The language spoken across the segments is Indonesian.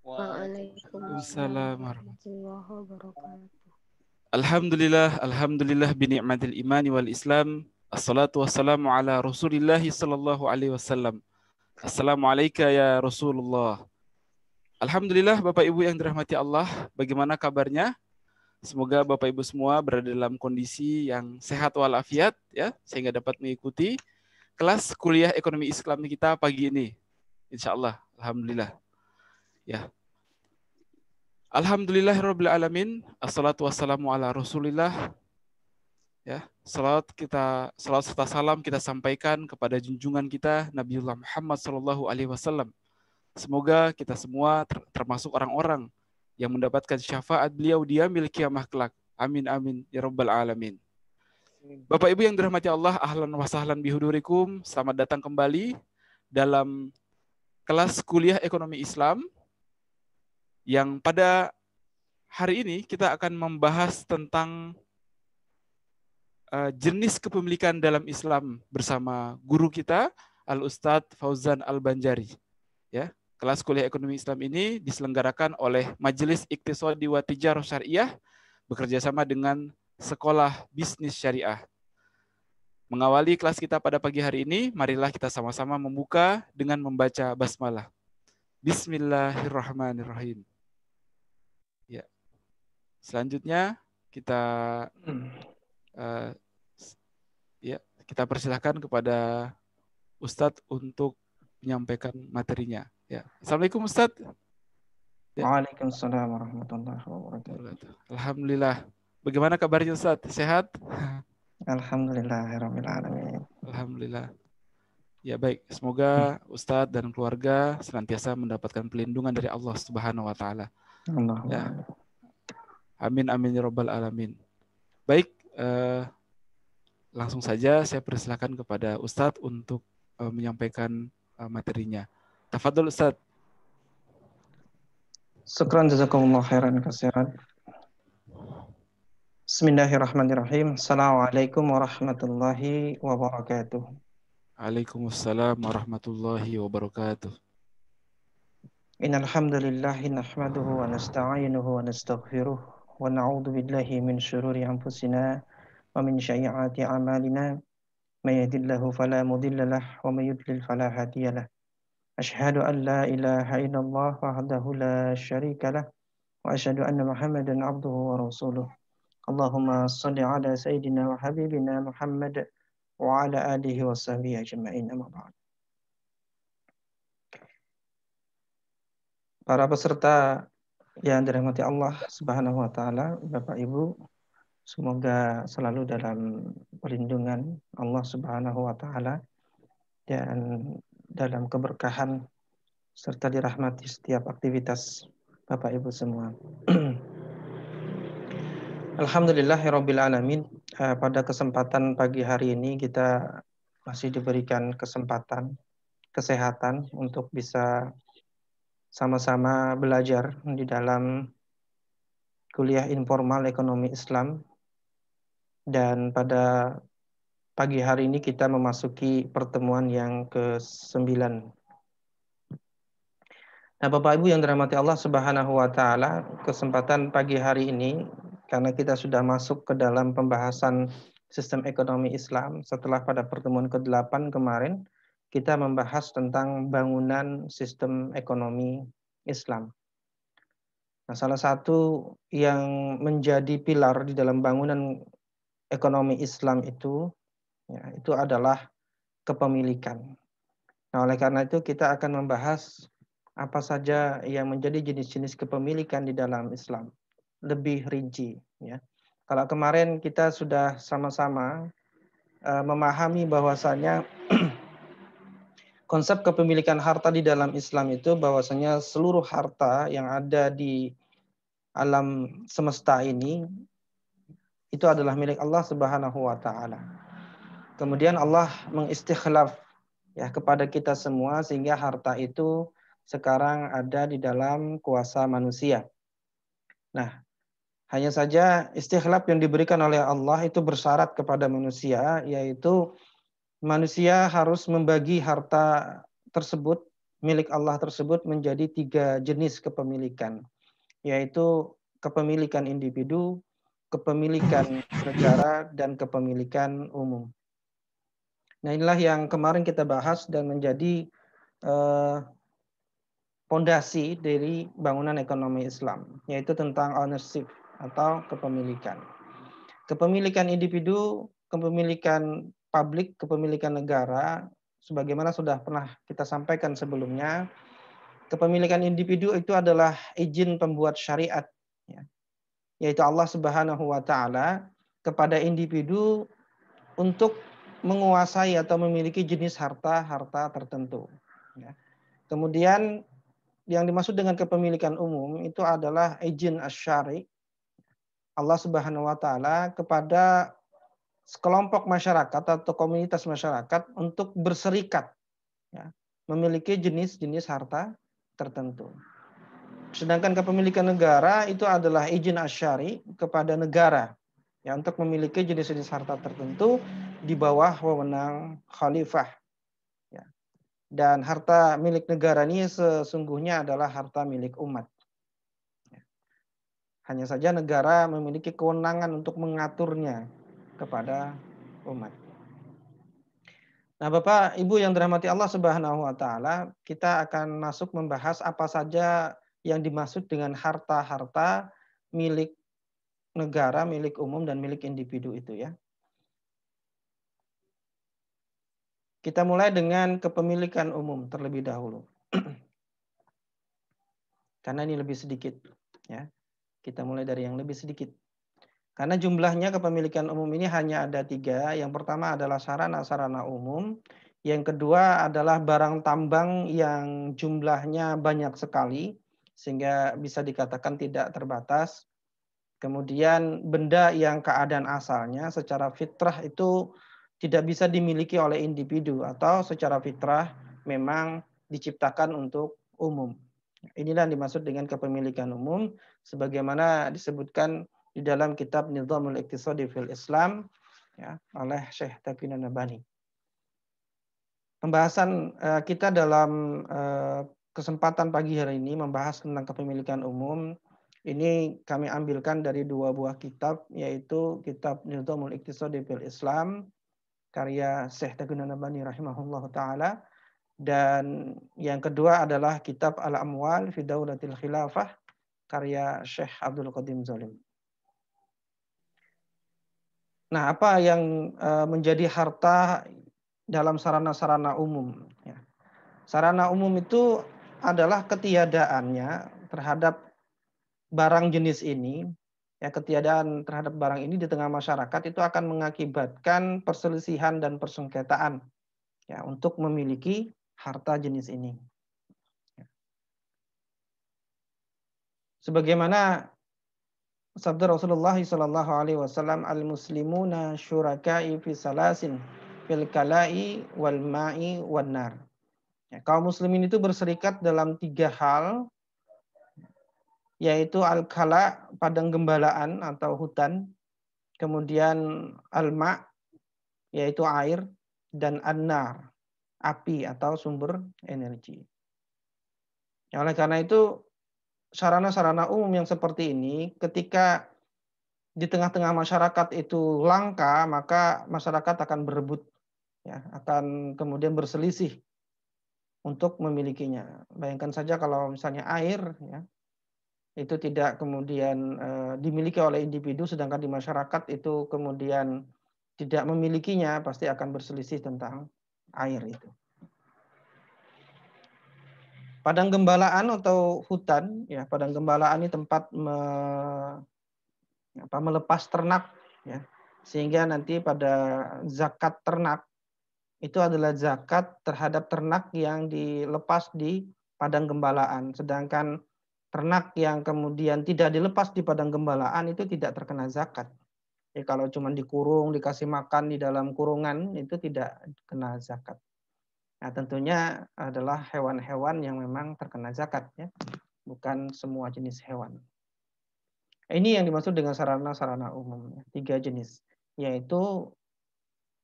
Waalaikumsalam Waalaikumsalam. warahmatullahi wabarakatuh. Alhamdulillah, alhamdulillah bi ni'matil imani wal Islam. Assalatu wassalamu ala Rasulillah sallallahu alaihi wasallam. Assalamualaikum ya Rasulullah. Alhamdulillah Bapak Ibu yang dirahmati Allah, bagaimana kabarnya? Semoga Bapak Ibu semua berada dalam kondisi yang sehat walafiat ya, sehingga dapat mengikuti kelas kuliah ekonomi Islam kita pagi ini. Insyaallah, alhamdulillah. Ya. Alhamdulillahirabbil alamin. Assalatu wassalamu ala Rasulillah. Ya, salat serta salam kita sampaikan kepada junjungan kita Nabiullah Muhammad sallallahu alaihi wasallam. Semoga kita semua termasuk orang-orang yang mendapatkan syafaat beliau di yaumil qiyamah kelak. Amin amin ya rabbal alamin. Bapak Ibu yang dirahmati Allah, ahlan wa sahlan bihudurikum. Selamat datang kembali dalam kelas kuliah ekonomi Islam yang pada hari ini kita akan membahas tentang jenis kepemilikan dalam Islam bersama guru kita Al-Ustadz Fauzan Al-Banjari. Ya, kelas kuliah ekonomi Islam ini diselenggarakan oleh Majelis Iqtisadi wa Tijarah Syariah bekerjasama dengan Sekolah Bisnis Syariah. Mengawali kelas kita pada pagi hari ini, marilah kita sama-sama membuka dengan membaca basmalah. Bismillahirrahmanirrahim. Ya. Selanjutnya kita kita persilahkan kepada Ustadz untuk menyampaikan materinya. Ya. Assalamualaikum Ustadz. Ya. Waalaikumsalam warahmatullahi wabarakatuh. Alhamdulillah. Bagaimana kabarnya Ustadz? Sehat? Alhamdulillahirabbil alamin. Alhamdulillah. Ya baik, semoga Ustadz dan keluarga senantiasa mendapatkan pelindungan dari Allah Subhanahu wa taala. Ya. Amin amin ya rabbal alamin. Baik, langsung saja saya persilakan kepada Ustadz untuk menyampaikan materinya. Tafadhol Ustadz. Syukran jazakumullah khairan katsiran. Bismillahirrahmanirrahim. Assalamualaikum warahmatullahi wabarakatuh. Waalaikumsalam warahmatullahi wabarakatuh. Innal hamdalillah nahmaduhu wa nasta'inuhu wa nastaghfiruh wa na'udzu billahi min syururi anfusina wa min sayyiati a'malina. May yahdihillahu fala mudilla lahu wa may yudlil fala hadiya lahu. Asyhadu an la ilaha illallah wahdahu la syarika lahu wa asyhadu anna Muhammadan abduhu wa rasuluh. Allahumma shalli ala sayyidina wa habibina Muhammad wa ala alihi wa sahbihi ajma'in. Amma ba'd. Para peserta yang dirahmati Allah Subhanahu wa taala, Bapak Ibu, semoga selalu dalam perlindungan Allah Subhanahu wa taala dan dalam keberkahan serta dirahmati setiap aktivitas Bapak Ibu semua. Alhamdulillahirabbil alamin. Pada kesempatan pagi hari ini kita masih diberikan kesempatan kesehatan untuk bisa sama-sama belajar di dalam kuliah informal ekonomi Islam. Dan pada pagi hari ini kita memasuki pertemuan yang ke-9. Nah, Bapak Ibu yang dirahmati Allah Subhanahu wa taala, kesempatan pagi hari ini karena kita sudah masuk ke dalam pembahasan sistem ekonomi Islam setelah pada pertemuan ke-8 kemarin kita membahas tentang bangunan sistem ekonomi Islam. Nah, salah satu yang menjadi pilar di dalam bangunan ekonomi Islam itu adalah kepemilikan. Nah, oleh karena itu kita akan membahas apa saja yang menjadi jenis-jenis kepemilikan di dalam Islam lebih rinci. Ya. Kalau kemarin kita sudah sama-sama memahami bahwasanya konsep kepemilikan harta di dalam Islam itu bahwasanya seluruh harta yang ada di alam semesta ini itu adalah milik Allah Subhanahu wa taala. Kemudian Allah mengistikhlaf kepada kita semua sehingga harta itu sekarang ada di dalam kuasa manusia. Nah, hanya saja istikhlaf yang diberikan oleh Allah itu bersyarat kepada manusia, yaitu manusia harus membagi harta tersebut milik Allah tersebut menjadi 3 jenis kepemilikan, yaitu kepemilikan individu, kepemilikan negara, dan kepemilikan umum. Nah, inilah yang kemarin kita bahas dan menjadi fondasi dari bangunan ekonomi Islam, yaitu tentang ownership atau kepemilikan. Kepemilikan individu, kepemilikan publik, kepemilikan negara, sebagaimana sudah pernah kita sampaikan sebelumnya, kepemilikan individu itu adalah izin pembuat syariat, ya, yaitu Allah Subhanahu wa Ta'ala kepada individu untuk menguasai atau memiliki jenis harta-harta tertentu. Ya. Kemudian yang dimaksud dengan kepemilikan umum itu adalah izin asyari Allah Subhanahu wa Ta'ala kepada sekelompok masyarakat atau komunitas masyarakat untuk berserikat, ya, memiliki jenis-jenis harta tertentu. Sedangkan kepemilikan negara itu adalah izin asyari kepada negara, ya, untuk memiliki jenis-jenis harta tertentu di bawah wewenang khalifah. Ya. Dan harta milik negara ini sesungguhnya adalah harta milik umat. Hanya saja negara memiliki kewenangan untuk mengaturnya kepada umat. Nah, Bapak, Ibu yang dirahmati Allah Subhanahu wa Ta'ala, kita akan masuk membahas apa saja yang dimaksud dengan harta-harta milik negara, milik umum, dan milik individu itu, ya. Kita mulai dengan kepemilikan umum terlebih dahulu. Karena ini lebih sedikit, ya. Kita mulai dari yang lebih sedikit. Karena jumlahnya kepemilikan umum ini hanya ada 3. Yang pertama adalah sarana-sarana umum. Yang kedua adalah barang tambang yang jumlahnya banyak sekali, sehingga bisa dikatakan tidak terbatas. Kemudian benda yang keadaan asalnya secara fitrah itu tidak bisa dimiliki oleh individu atau secara fitrah memang diciptakan untuk umum. Inilah yang dimaksud dengan kepemilikan umum sebagaimana disebutkan di dalam kitab Nizamul Iqtisadi fil Islam, ya, oleh Syekh Taqiyuddin Nabhani. Pembahasan kita dalam kesempatan pagi hari ini membahas tentang kepemilikan umum. Ini kami ambilkan dari 2 buah kitab, yaitu kitab Nizamul Iqtisadi fil Islam karya Syekh Taqiyuddin Nabhani rahimahullah ta'ala, dan yang kedua adalah kitab Al-Amwal fi Daulatil Khilafah karya Syekh Abdul Qadim Zalim. Nah, apa yang menjadi harta dalam sarana-sarana umum? Ya. Sarana umum itu adalah ketiadaannya terhadap barang jenis ini, ya, ketiadaan terhadap barang ini di tengah masyarakat itu akan mengakibatkan perselisihan dan persengketaan, ya, untuk memiliki harta jenis ini. Sebagaimana sabda Rasulullah sallallahu alaihi wasallam, al-muslimuna syuraka'i fi salasin fil kala'i wal ma'i wan nar. Ya, kaum muslimin itu berserikat dalam 3 hal, yaitu al-kala, padang gembalaan atau hutan, kemudian al-ma, yaitu air, dan an-nar, api atau sumber energi. Ya, oleh karena itu sarana-sarana umum yang seperti ini ketika di tengah-tengah masyarakat itu langka, maka masyarakat akan berebut, ya, akan kemudian berselisih untuk memilikinya. Bayangkan saja kalau misalnya air, ya, itu tidak kemudian dimiliki oleh individu, sedangkan di masyarakat itu kemudian tidak memilikinya, pasti akan berselisih tentang air itu. Padang gembalaan atau hutan, ya, padang gembalaan ini tempat melepas ternak, ya, sehingga nanti pada zakat ternak itu adalah zakat terhadap ternak yang dilepas di padang gembalaan, sedangkan ternak yang kemudian tidak dilepas di padang gembalaan itu tidak terkena zakat. Ya, kalau cuma dikurung, dikasih makan di dalam kurungan itu tidak kena zakat. Nah, tentunya adalah hewan-hewan yang memang terkena zakat, ya, bukan semua jenis hewan. Ini yang dimaksud dengan sarana-sarana umum, 3 jenis, yaitu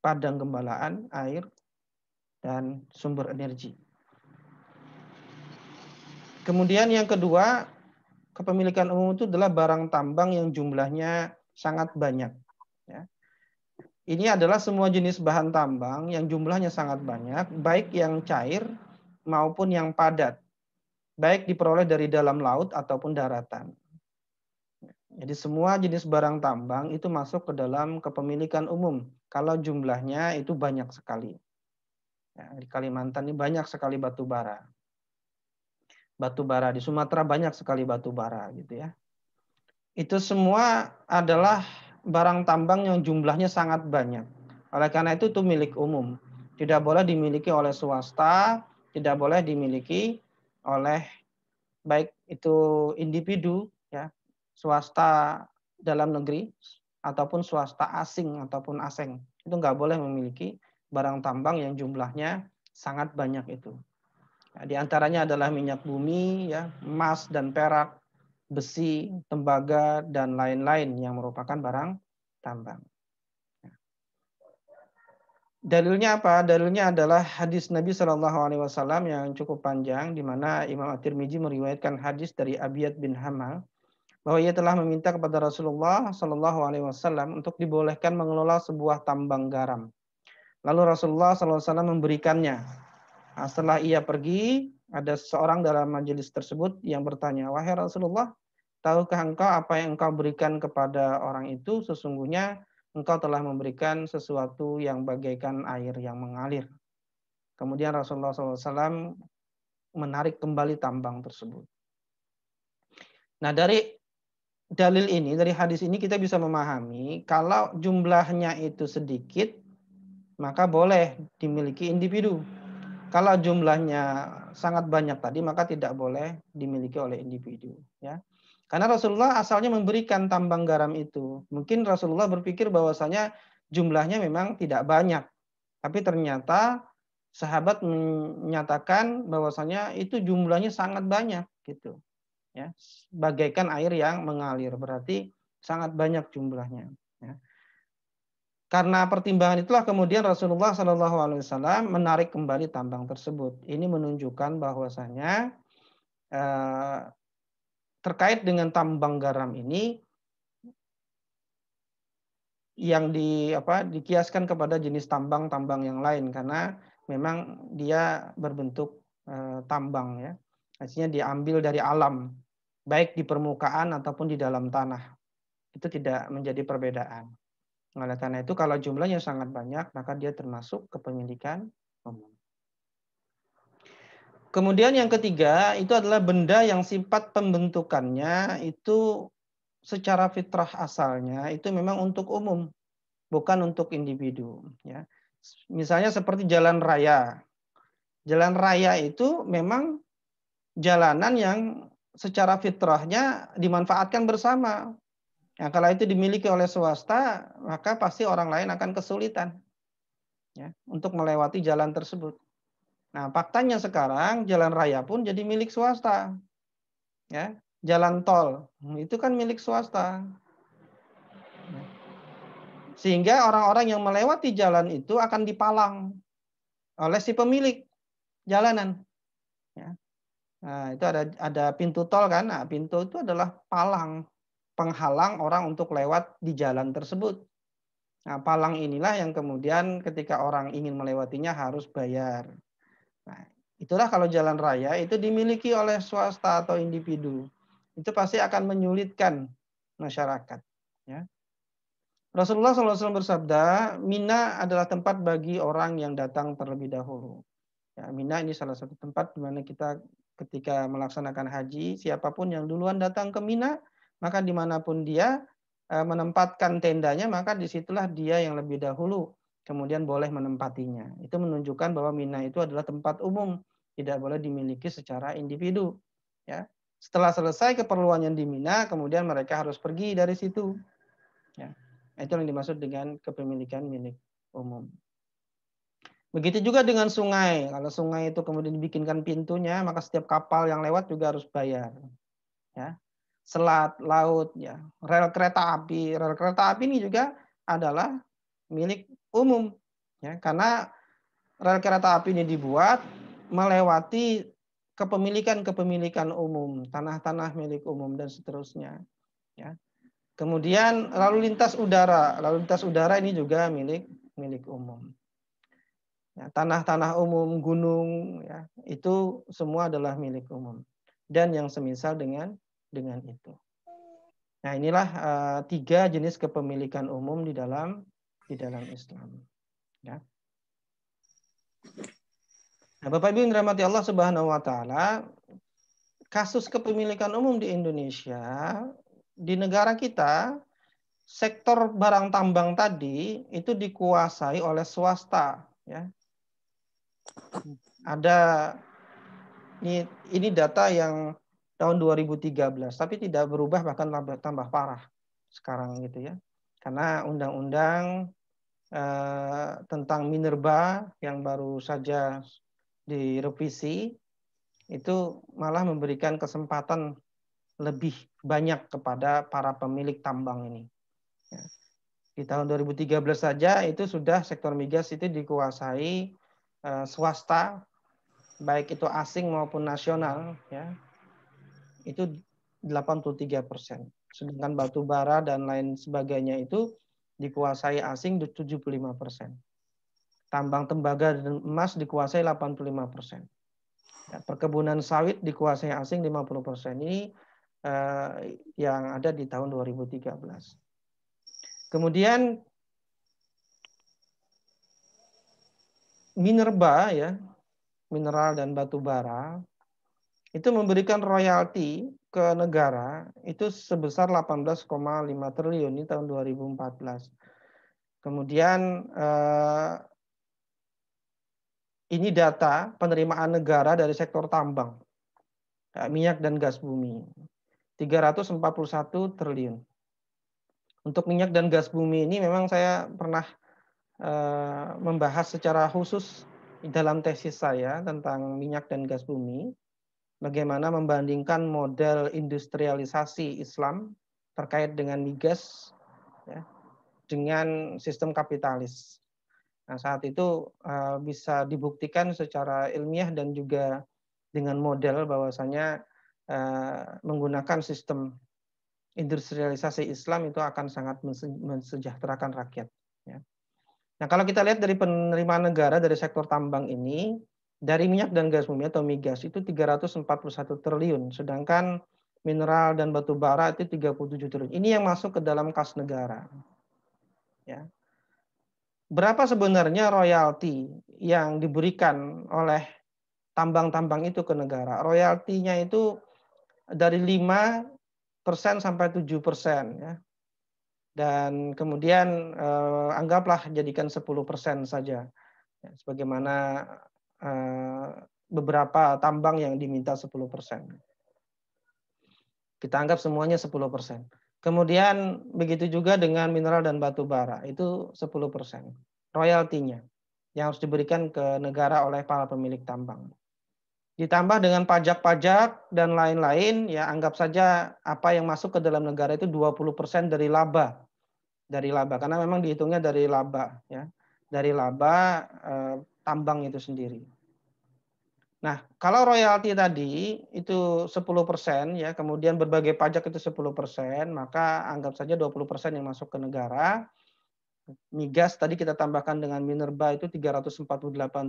padang gembalaan, air, dan sumber energi. Kemudian yang kedua, kepemilikan umum itu adalah barang tambang yang jumlahnya sangat banyak. Ya. Ini adalah semua jenis bahan tambang yang jumlahnya sangat banyak, baik yang cair maupun yang padat, baik diperoleh dari dalam laut ataupun daratan. Jadi semua jenis barang tambang itu masuk ke dalam kepemilikan umum kalau jumlahnya itu banyak sekali. Ya, di Kalimantan ini banyak sekali batu bara. Batu bara di Sumatera banyak sekali batu bara gitu ya. Itu semua adalah barang tambang yang jumlahnya sangat banyak. Oleh karena itu milik umum. Tidak boleh dimiliki oleh swasta, tidak boleh dimiliki oleh baik itu individu ya, swasta dalam negeri ataupun swasta asing ataupun asing. Itu nggak boleh memiliki barang tambang yang jumlahnya sangat banyak itu. Nah, di antaranya adalah minyak bumi, ya, emas dan perak, besi, tembaga, dan lain-lain yang merupakan barang tambang. Dalilnya apa? Dalilnya adalah hadis Nabi Shallallahu Alaihi Wasallam yang cukup panjang, di mana Imam At-Tirmidzi meriwayatkan hadis dari Abiyad bin Hamal bahwa ia telah meminta kepada Rasulullah Shallallahu Alaihi Wasallam untuk dibolehkan mengelola sebuah tambang garam. Lalu Rasulullah Shallallahu Alaihi Wasallam memberikannya. Nah, setelah ia pergi, ada seseorang dalam majelis tersebut yang bertanya, wahai Rasulullah, tahukah engkau apa yang engkau berikan kepada orang itu? Sesungguhnya engkau telah memberikan sesuatu yang bagaikan air yang mengalir. Kemudian Rasulullah SAW menarik kembali tambang tersebut. Nah, dari dalil ini, dari hadis ini kita bisa memahami kalau jumlahnya itu sedikit, maka boleh dimiliki individu. Kalau jumlahnya sangat banyak tadi, maka tidak boleh dimiliki oleh individu. Ya. Karena Rasulullah asalnya memberikan tambang garam itu. Mungkin Rasulullah berpikir bahwasanya jumlahnya memang tidak banyak. Tapi ternyata sahabat menyatakan bahwasanya itu jumlahnya sangat banyak. Gitu. Ya. Bagaikan air yang mengalir. Berarti sangat banyak jumlahnya. Ya. Karena pertimbangan itulah kemudian Rasulullah Shallallahu Alaihi Wasallam menarik kembali tambang tersebut. Ini menunjukkan bahwasanya terkait dengan tambang garam ini yang dikiaskan kepada jenis tambang-tambang yang lain karena memang dia berbentuk tambang ya. Artinya diambil dari alam, baik di permukaan ataupun di dalam tanah. Itu tidak menjadi perbedaan. Oleh karena itu kalau jumlahnya sangat banyak, maka dia termasuk kepemilikan umum. Kemudian yang ketiga, itu adalah benda yang sifat pembentukannya itu secara fitrah asalnya itu memang untuk umum, bukan untuk individu. Ya. Misalnya seperti jalan raya. Jalan raya itu memang jalanan yang secara fitrahnya dimanfaatkan bersama. Ya, kalau itu dimiliki oleh swasta, maka pasti orang lain akan kesulitan ya, untuk melewati jalan tersebut. Nah, faktanya sekarang jalan raya pun jadi milik swasta. Ya, jalan tol itu kan milik swasta. Sehingga orang-orang yang melewati jalan itu akan dipalang oleh si pemilik jalanan. Ya. Nah, itu ada pintu tol kan? Nah, pintu itu adalah palang penghalang orang untuk lewat di jalan tersebut. Nah, palang inilah yang kemudian ketika orang ingin melewatinya harus bayar. Nah, itulah kalau jalan raya itu dimiliki oleh swasta atau individu. Itu pasti akan menyulitkan masyarakat. Ya. Rasulullah SAW bersabda, Mina adalah tempat bagi orang yang datang terlebih dahulu. Ya, Mina ini salah satu tempat di mana kita ketika melaksanakan haji, siapapun yang duluan datang ke Mina, maka dimanapun dia menempatkan tendanya, maka disitulah dia yang lebih dahulu kemudian boleh menempatinya. Itu menunjukkan bahwa Mina itu adalah tempat umum, tidak boleh dimiliki secara individu. Ya. Setelah selesai keperluannya di Mina, kemudian mereka harus pergi dari situ. Ya. Itu yang dimaksud dengan kepemilikan milik umum. Begitu juga dengan sungai. Kalau sungai itu kemudian dibikinkan pintunya, maka setiap kapal yang lewat juga harus bayar. Ya. Selat, laut, ya, rel kereta api. Rel kereta api ini juga adalah milik umum. Ya, karena rel kereta api ini dibuat melewati kepemilikan umum, tanah-tanah milik umum dan seterusnya. Ya. Kemudian lalu lintas udara ini juga milik umum. Ya, tanah-tanah umum, gunung, ya, itu semua adalah milik umum. Dan yang semisal dengan itu. Nah, inilah 3 jenis kepemilikan umum di dalam Islam. Ya. Nah, Bapak Ibu yang dirahmati Allah Subhanahu wa taala, kasus kepemilikan umum di Indonesia, di negara kita, sektor barang tambang tadi itu dikuasai oleh swasta, ya. Ada ini data yang tahun 2013, tapi tidak berubah, bahkan tambah parah sekarang gitu ya. Karena undang-undang tentang minerba yang baru saja direvisi itu malah memberikan kesempatan lebih banyak kepada para pemilik tambang ini. Ya. Di tahun 2013 saja itu sudah sektor migas itu dikuasai swasta, baik itu asing maupun nasional, ya, itu 83%. Sedangkan batu bara dan lain sebagainya itu dikuasai asing 75%. Tambang tembaga dan emas dikuasai 85%. Ya, perkebunan sawit dikuasai asing 50%. Ini yang ada di tahun 2013. Kemudian minerba, ya, mineral dan batu bara itu memberikan royalti ke negara itu sebesar 18,5 triliun di tahun 2014. Kemudian ini data penerimaan negara dari sektor tambang, minyak dan gas bumi, 341 triliun. Untuk minyak dan gas bumi ini memang saya pernah membahas secara khusus dalam tesis saya tentang minyak dan gas bumi, bagaimana membandingkan model industrialisasi Islam terkait dengan migas, ya, dengan sistem kapitalis. Nah, saat itu bisa dibuktikan secara ilmiah dan juga dengan model bahwasanya menggunakan sistem industrialisasi Islam itu akan sangat mensejahterakan rakyat. Ya. Nah, kalau kita lihat dari penerimaan negara dari sektor tambang ini, dari minyak dan gas bumi atau migas itu 341 triliun, sedangkan mineral dan batu bara itu 37 triliun. Ini yang masuk ke dalam kas negara. Ya. Berapa sebenarnya royalti yang diberikan oleh tambang-tambang itu ke negara? Royaltinya itu dari 5% sampai 7%, ya. Dan kemudian anggaplah jadikan 10% saja, ya, sebagaimana beberapa tambang yang diminta 10%. Kita anggap semuanya 10%. Kemudian begitu juga dengan mineral dan batu bara, itu 10% royaltinya yang harus diberikan ke negara oleh para pemilik tambang. Ditambah dengan pajak-pajak dan lain-lain, ya anggap saja apa yang masuk ke dalam negara itu 20% dari laba. Dari laba, karena memang dihitungnya dari laba, ya. Dari laba tambang itu sendiri. Nah, kalau royalti tadi itu 10%, ya, kemudian berbagai pajak itu 10%, maka anggap saja 20% yang masuk ke negara. Migas tadi kita tambahkan dengan minerba itu 348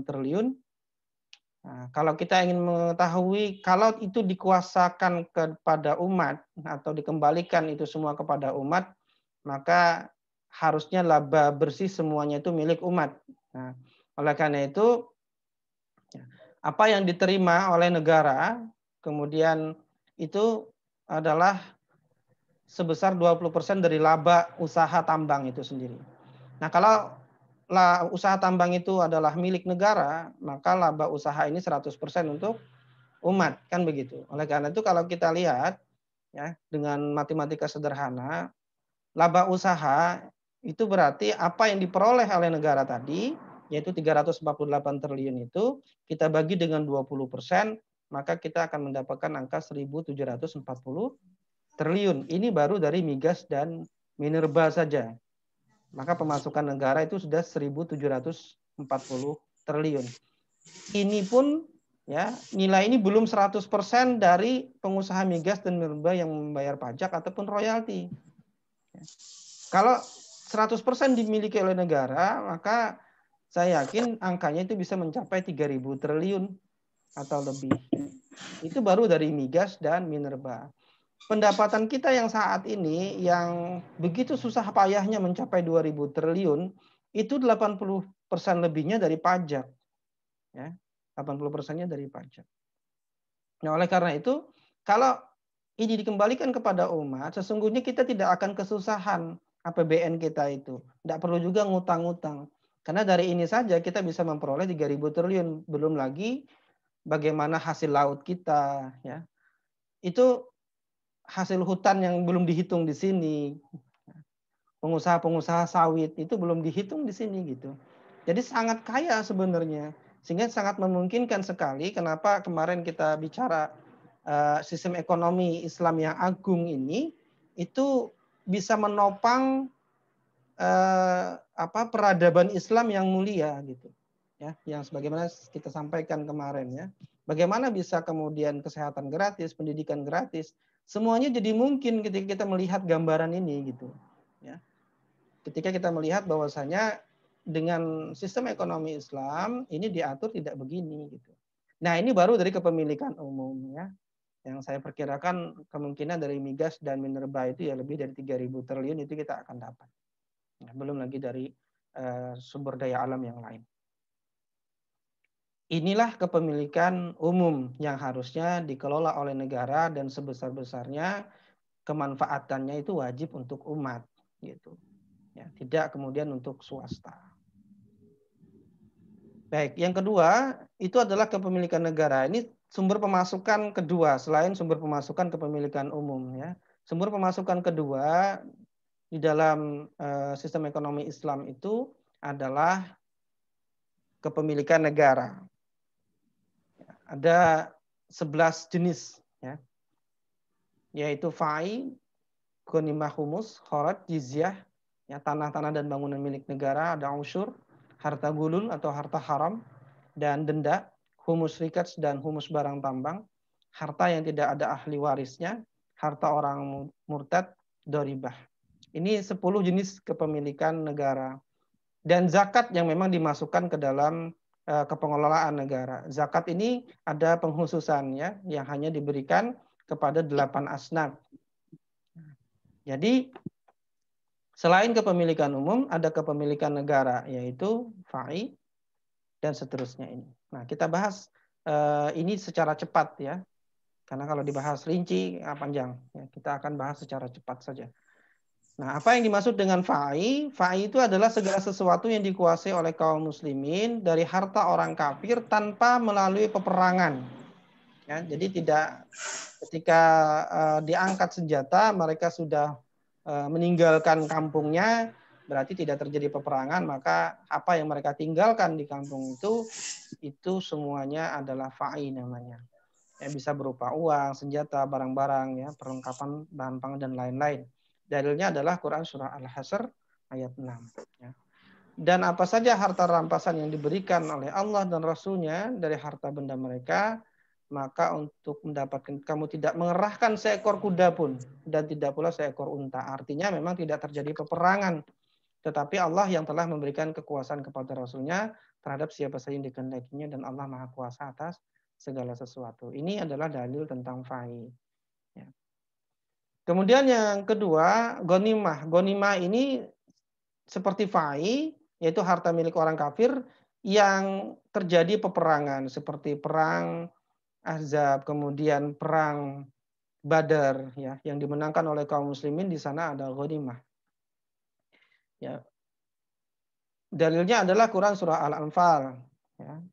triliun. Nah, kalau kita ingin mengetahui kalau itu dikuasakan kepada umat atau dikembalikan itu semua kepada umat, maka harusnya laba bersih semuanya itu milik umat. Nah, oleh karena itu apa yang diterima oleh negara kemudian itu adalah sebesar 20% dari laba usaha tambang itu sendiri. Nah, kalau usaha tambang itu adalah milik negara, maka laba usaha ini 100% untuk umat, kan begitu. Oleh karena itu kalau kita lihat, ya, dengan matematika sederhana, laba usaha itu berarti apa yang diperoleh oleh negara tadi, yaitu 348 triliun itu, kita bagi dengan 20%, maka kita akan mendapatkan angka 1.740 triliun. Ini baru dari migas dan minerba saja. Maka pemasukan negara itu sudah 1.740 triliun. Ini pun ya, nilai ini belum 100% dari pengusaha migas dan minerba yang membayar pajak ataupun royalti. Kalau 100% dimiliki oleh negara, maka saya yakin angkanya itu bisa mencapai 3.000 triliun atau lebih. Itu baru dari migas dan minerba. Pendapatan kita yang saat ini yang begitu susah payahnya mencapai 2.000 triliun, itu 80% lebihnya dari pajak. Ya, 80%-nya dari pajak. Nah, oleh karena itu, kalau ini dikembalikan kepada umat, sesungguhnya kita tidak akan kesusahan APBN kita itu. Tidak perlu juga ngutang-ngutang. Karena dari ini saja kita bisa memperoleh 3.000 triliun. Belum lagi bagaimana hasil laut kita. Ya. Itu hasil hutan yang belum dihitung di sini. Pengusaha-pengusaha sawit itu belum dihitung di sini gitu. Jadi sangat kaya sebenarnya. Sehingga sangat memungkinkan sekali kenapa kemarin kita bicara sistem ekonomi Islam yang agung ini itu bisa menopang peradaban Islam yang mulia gitu. Ya, yang sebagaimana kita sampaikan kemarin ya. Bagaimana bisa kemudian kesehatan gratis, pendidikan gratis, semuanya jadi mungkin ketika kita melihat gambaran ini gitu. Ya. Ketika kita melihat bahwasanya dengan sistem ekonomi Islam ini diatur tidak begini gitu. Nah, ini baru dari kepemilikan umum ya. Yang saya perkirakan kemungkinan dari migas dan minerba itu ya lebih dari 3.000 triliun itu kita akan dapat. Nah, belum lagi dari sumber daya alam yang lain. Inilah kepemilikan umum yang harusnya dikelola oleh negara dan sebesar-besarnya kemanfaatannya itu wajib untuk umat gitu. Ya, tidak kemudian untuk swasta. Baik, yang kedua itu adalah kepemilikan negara. Ini sumber pemasukan kedua selain sumber pemasukan kepemilikan umum ya. Sumber pemasukan kedua di dalam sistem ekonomi Islam itu adalah kepemilikan negara. Ada 11 jenis ya. Yaitu fai, ghanimah humus, khorat, jizyah, ya, tanah-tanah dan bangunan milik negara, ada usyur, harta gulul atau harta haram, dan denda, humus rikats dan humus barang tambang, harta yang tidak ada ahli warisnya, harta orang murtad, doribah. Ini 10 jenis kepemilikan negara. Dan zakat yang memang dimasukkan ke dalam kepengelolaan negara. Zakat ini ada penghususannya yang hanya diberikan kepada 8 asnaf. Jadi selain kepemilikan umum, ada kepemilikan negara, yaitu fai, dan seterusnya ini. Nah, kita bahas ini secara cepat ya, karena kalau dibahas rinci panjang. Ya, kita akan bahas secara cepat saja. Nah, apa yang dimaksud dengan fai? Fai itu adalah segala sesuatu yang dikuasai oleh kaum muslimin dari harta orang kafir tanpa melalui peperangan. Ya, jadi tidak ketika diangkat senjata mereka sudah meninggalkan kampungnya, berarti tidak terjadi peperangan, maka apa yang mereka tinggalkan di kampung itu semuanya adalah fai namanya. Ya, bisa berupa uang, senjata, barang-barang, ya, perlengkapan, bahan pangan dan lain-lain. Dalilnya adalah Quran surah Al-Hasr ayat 6. Ya. Dan apa saja harta rampasan yang diberikan oleh Allah dan Rasul-Nya dari harta benda mereka, maka untuk mendapatkan kamu tidak mengerahkan seekor kuda pun dan tidak pula seekor unta. Artinya memang tidak terjadi peperangan. Tetapi Allah yang telah memberikan kekuasaan kepada Rasul-Nya terhadap siapa saja yang dikehendakinya dan Allah Maha Kuasa atas segala sesuatu. Ini adalah dalil tentang fai. Ya. Kemudian yang kedua, ghanimah. Ghanimah ini seperti fai, yaitu harta milik orang kafir yang terjadi peperangan seperti perang Ahzab, kemudian perang Badar ya, yang dimenangkan oleh kaum muslimin. Di sana ada ghanimah. Ya. Dalilnya adalah Quran surah Al-Anfal ya.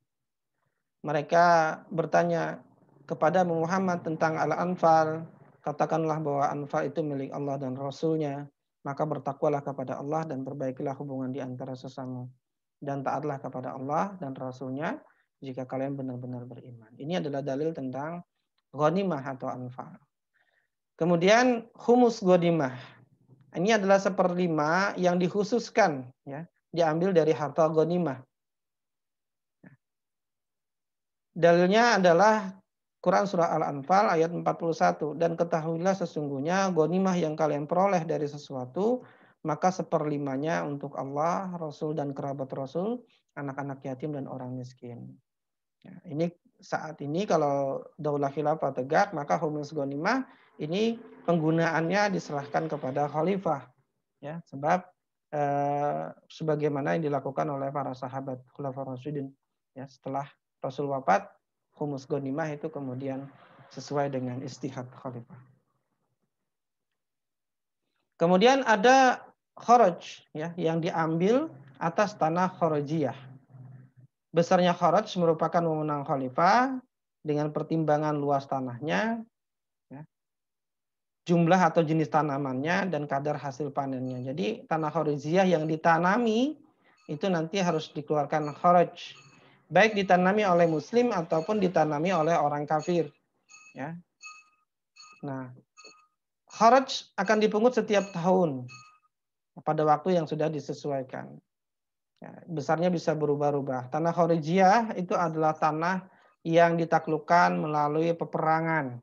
Mereka bertanya kepada Muhammad tentang Al-Anfal, katakanlah bahwa Anfal itu milik Allah dan Rasul-Nya, maka bertakwalah kepada Allah dan perbaikilah hubungan di antara sesama, dan taatlah kepada Allah dan Rasul-Nya jika kalian benar-benar beriman. Ini adalah dalil tentang ghanimah atau Anfal. Kemudian humus ghanimah. Ini adalah 1/5 yang dikhususkan ya, diambil dari harta ghanimah. Dalilnya adalah Quran surah Al-Anfal ayat 41. Dan ketahuilah sesungguhnya ghanimah yang kalian peroleh dari sesuatu, maka seperlimanya untuk Allah, Rasul dan kerabat Rasul, anak-anak yatim dan orang miskin. Ya, ini saat ini kalau daulah khilafah tegak, maka humus ghanimah ini penggunaannya diserahkan kepada khalifah. Ya, sebab sebagaimana yang dilakukan oleh para sahabat khulafaur rasyidin. Ya, setelah Rasul wafat, humus ghanimah itu kemudian sesuai dengan istihad khalifah. Kemudian ada kharaj ya, yang diambil atas tanah kharajiyah. Besarnya kharaj merupakan wewenang khalifah dengan pertimbangan luas tanahnya, ya, jumlah atau jenis tanamannya, dan kadar hasil panennya. Jadi tanah kharijiyah yang ditanami itu nanti harus dikeluarkan kharaj, baik ditanami oleh muslim ataupun ditanami oleh orang kafir. Ya. Nah, kharaj akan dipungut setiap tahun pada waktu yang sudah disesuaikan. Ya, besarnya bisa berubah-ubah. Tanah kharijiyah itu adalah tanah yang ditaklukkan melalui peperangan.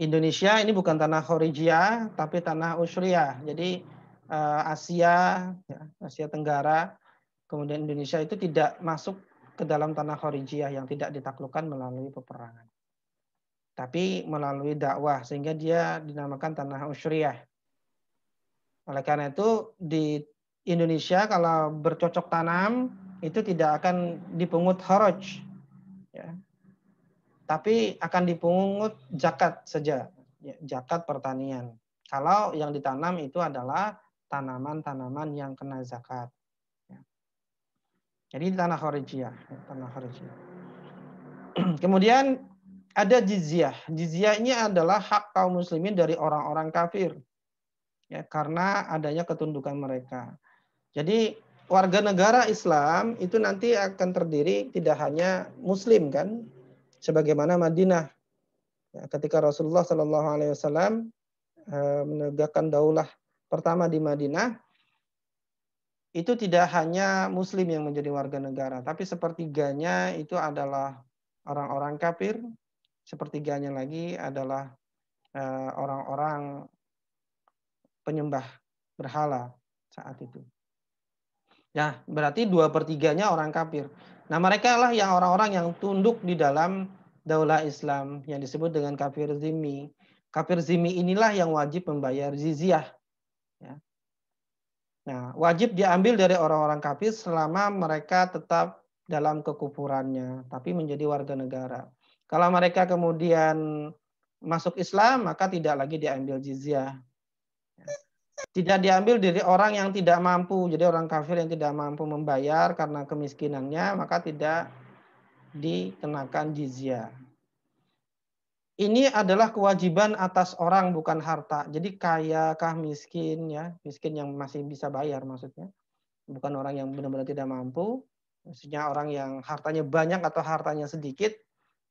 Indonesia ini bukan tanah kharijiyah, tapi tanah usyriyah. Jadi Asia, ya, Asia Tenggara, kemudian Indonesia itu tidak masuk ke dalam tanah kharijiyah yang tidak ditaklukkan melalui peperangan, tapi melalui dakwah, sehingga dia dinamakan tanah usyriyah. Oleh karena itu di Indonesia kalau bercocok tanam itu tidak akan dipungut kharaj, ya, tapi akan dipungut zakat saja, ya, zakat pertanian. Kalau yang ditanam itu adalah tanaman-tanaman yang kena zakat. Ya. Jadi tanah kharijiyah, tanah kharijiyah. Kemudian ada jizyah. Jizyah ini adalah hak kaum muslimin dari orang-orang kafir, ya, karena adanya ketundukan mereka. Jadi warga negara Islam itu nanti akan terdiri tidak hanya muslim kan, sebagaimana Madinah. Ya, ketika Rasulullah Shallallahu Alaihi Wasallam menegakkan daulah pertama di Madinah, itu tidak hanya muslim yang menjadi warga negara, tapi sepertiganya itu adalah orang-orang kafir, sepertiganya lagi adalah orang-orang penyembah berhala saat itu. Nah, berarti 2/3-nya orang kafir. Nah, mereka lah yang orang-orang yang tunduk di dalam daulah Islam yang disebut dengan kafir zimmi. Kafir zimmi inilah yang wajib membayar jizyah. Ya. Nah, wajib diambil dari orang-orang kafir selama mereka tetap dalam kekufurannya, tapi menjadi warga negara. Kalau mereka kemudian masuk Islam, maka tidak lagi diambil jizyah. Tidak diambil dari orang yang tidak mampu. Jadi orang kafir yang tidak mampu membayar karena kemiskinannya, maka tidak dikenakan jizyah. Ini adalah kewajiban atas orang, bukan harta. Jadi kaya kah miskin, ya, miskin yang masih bisa bayar maksudnya. Bukan orang yang benar-benar tidak mampu. Maksudnya orang yang hartanya banyak atau hartanya sedikit,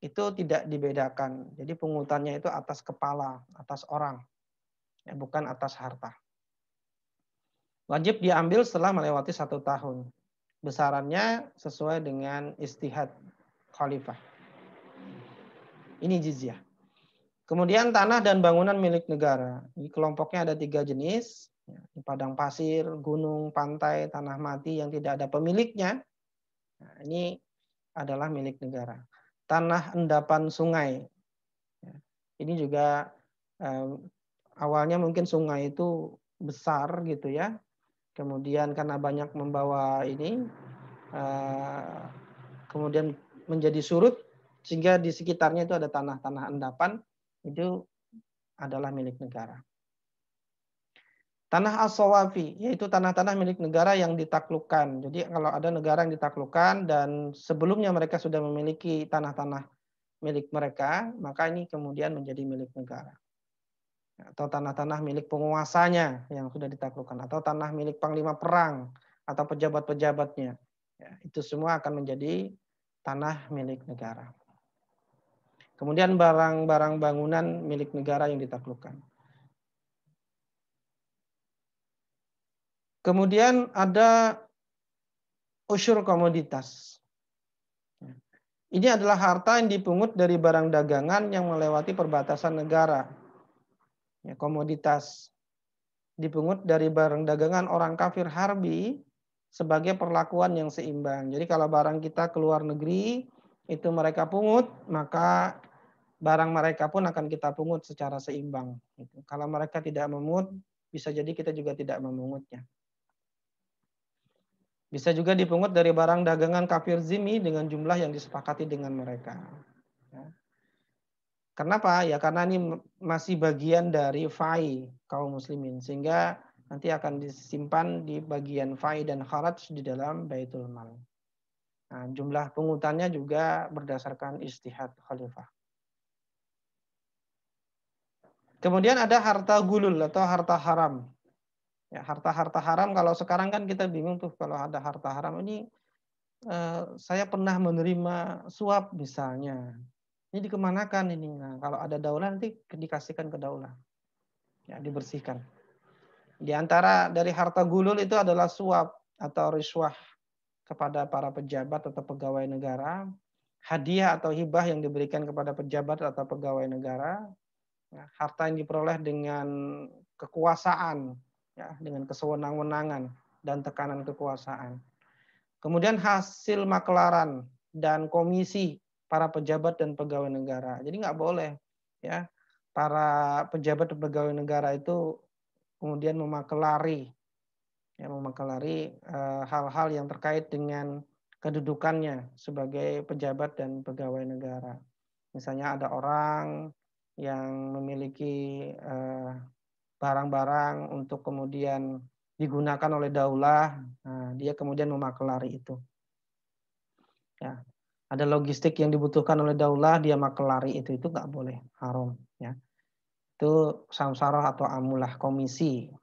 itu tidak dibedakan. Jadi pungutannya itu atas kepala, atas orang, ya, bukan atas harta. Wajib diambil setelah melewati 1 tahun. Besarannya sesuai dengan istihad khalifah. Ini jizyah. Kemudian tanah dan bangunan milik negara. Di kelompoknya ada 3 jenis. Di padang pasir, gunung, pantai, tanah mati yang tidak ada pemiliknya. Nah, ini adalah milik negara. Tanah endapan sungai. Ini juga awalnya mungkin sungai itu besar gitu ya. Kemudian karena banyak membawa ini, kemudian menjadi surut, sehingga di sekitarnya itu ada tanah-tanah endapan, itu adalah milik negara. Tanah as-sawafi, yaitu tanah-tanah milik negara yang ditaklukkan. Jadi kalau ada negara yang ditaklukkan dan sebelumnya mereka sudah memiliki tanah-tanah milik mereka, maka ini kemudian menjadi milik negara. Atau tanah-tanah milik penguasanya yang sudah ditaklukkan, atau tanah milik panglima perang atau pejabat-pejabatnya. Ya, itu semua akan menjadi tanah milik negara. Kemudian barang-barang bangunan milik negara yang ditaklukkan. Kemudian ada usyur komoditas. Ini adalah harta yang dipungut dari barang dagangan yang melewati perbatasan negara. Ya, komoditas dipungut dari barang dagangan orang kafir harbi sebagai perlakuan yang seimbang. Jadi kalau barang kita keluar negeri itu mereka pungut, maka barang mereka pun akan kita pungut secara seimbang. Kalau mereka tidak memungut, bisa jadi kita juga tidak memungutnya. Bisa juga dipungut dari barang dagangan kafir zimmi dengan jumlah yang disepakati dengan mereka. Ya. Kenapa? Ya karena ini masih bagian dari fai kaum muslimin. Sehingga nanti akan disimpan di bagian fai dan kharaj di dalam baitul mal. Nah, jumlah pungutannya juga berdasarkan ijtihad khalifah. Kemudian ada harta gulul atau harta haram. Ya, harta-harta haram kalau sekarang kan kita bingung tuh kalau ada harta haram ini saya pernah menerima suap misalnya. Ini dikemanakan ini? Nah, kalau ada daulah nanti dikasihkan ke daulah. Ya, dibersihkan. Di antara dari harta gulul itu adalah suap atau riswah kepada para pejabat atau pegawai negara, hadiah atau hibah yang diberikan kepada pejabat atau pegawai negara, ya, harta yang diperoleh dengan kekuasaan, ya, dengan kesewenang-wenangan dan tekanan kekuasaan. Kemudian hasil makelaran dan komisi para pejabat dan pegawai negara. Jadi nggak boleh ya para pejabat dan pegawai negara itu kemudian memakelari hal-hal yang terkait dengan kedudukannya sebagai pejabat dan pegawai negara. Misalnya ada orang yang memiliki barang-barang untuk kemudian digunakan oleh daulah, nah, dia kemudian memakelari itu. Ya, ada logistik yang dibutuhkan oleh daulah, dia makelari itu nggak boleh, haram. Ya, itu samsarah atau amulah komisi.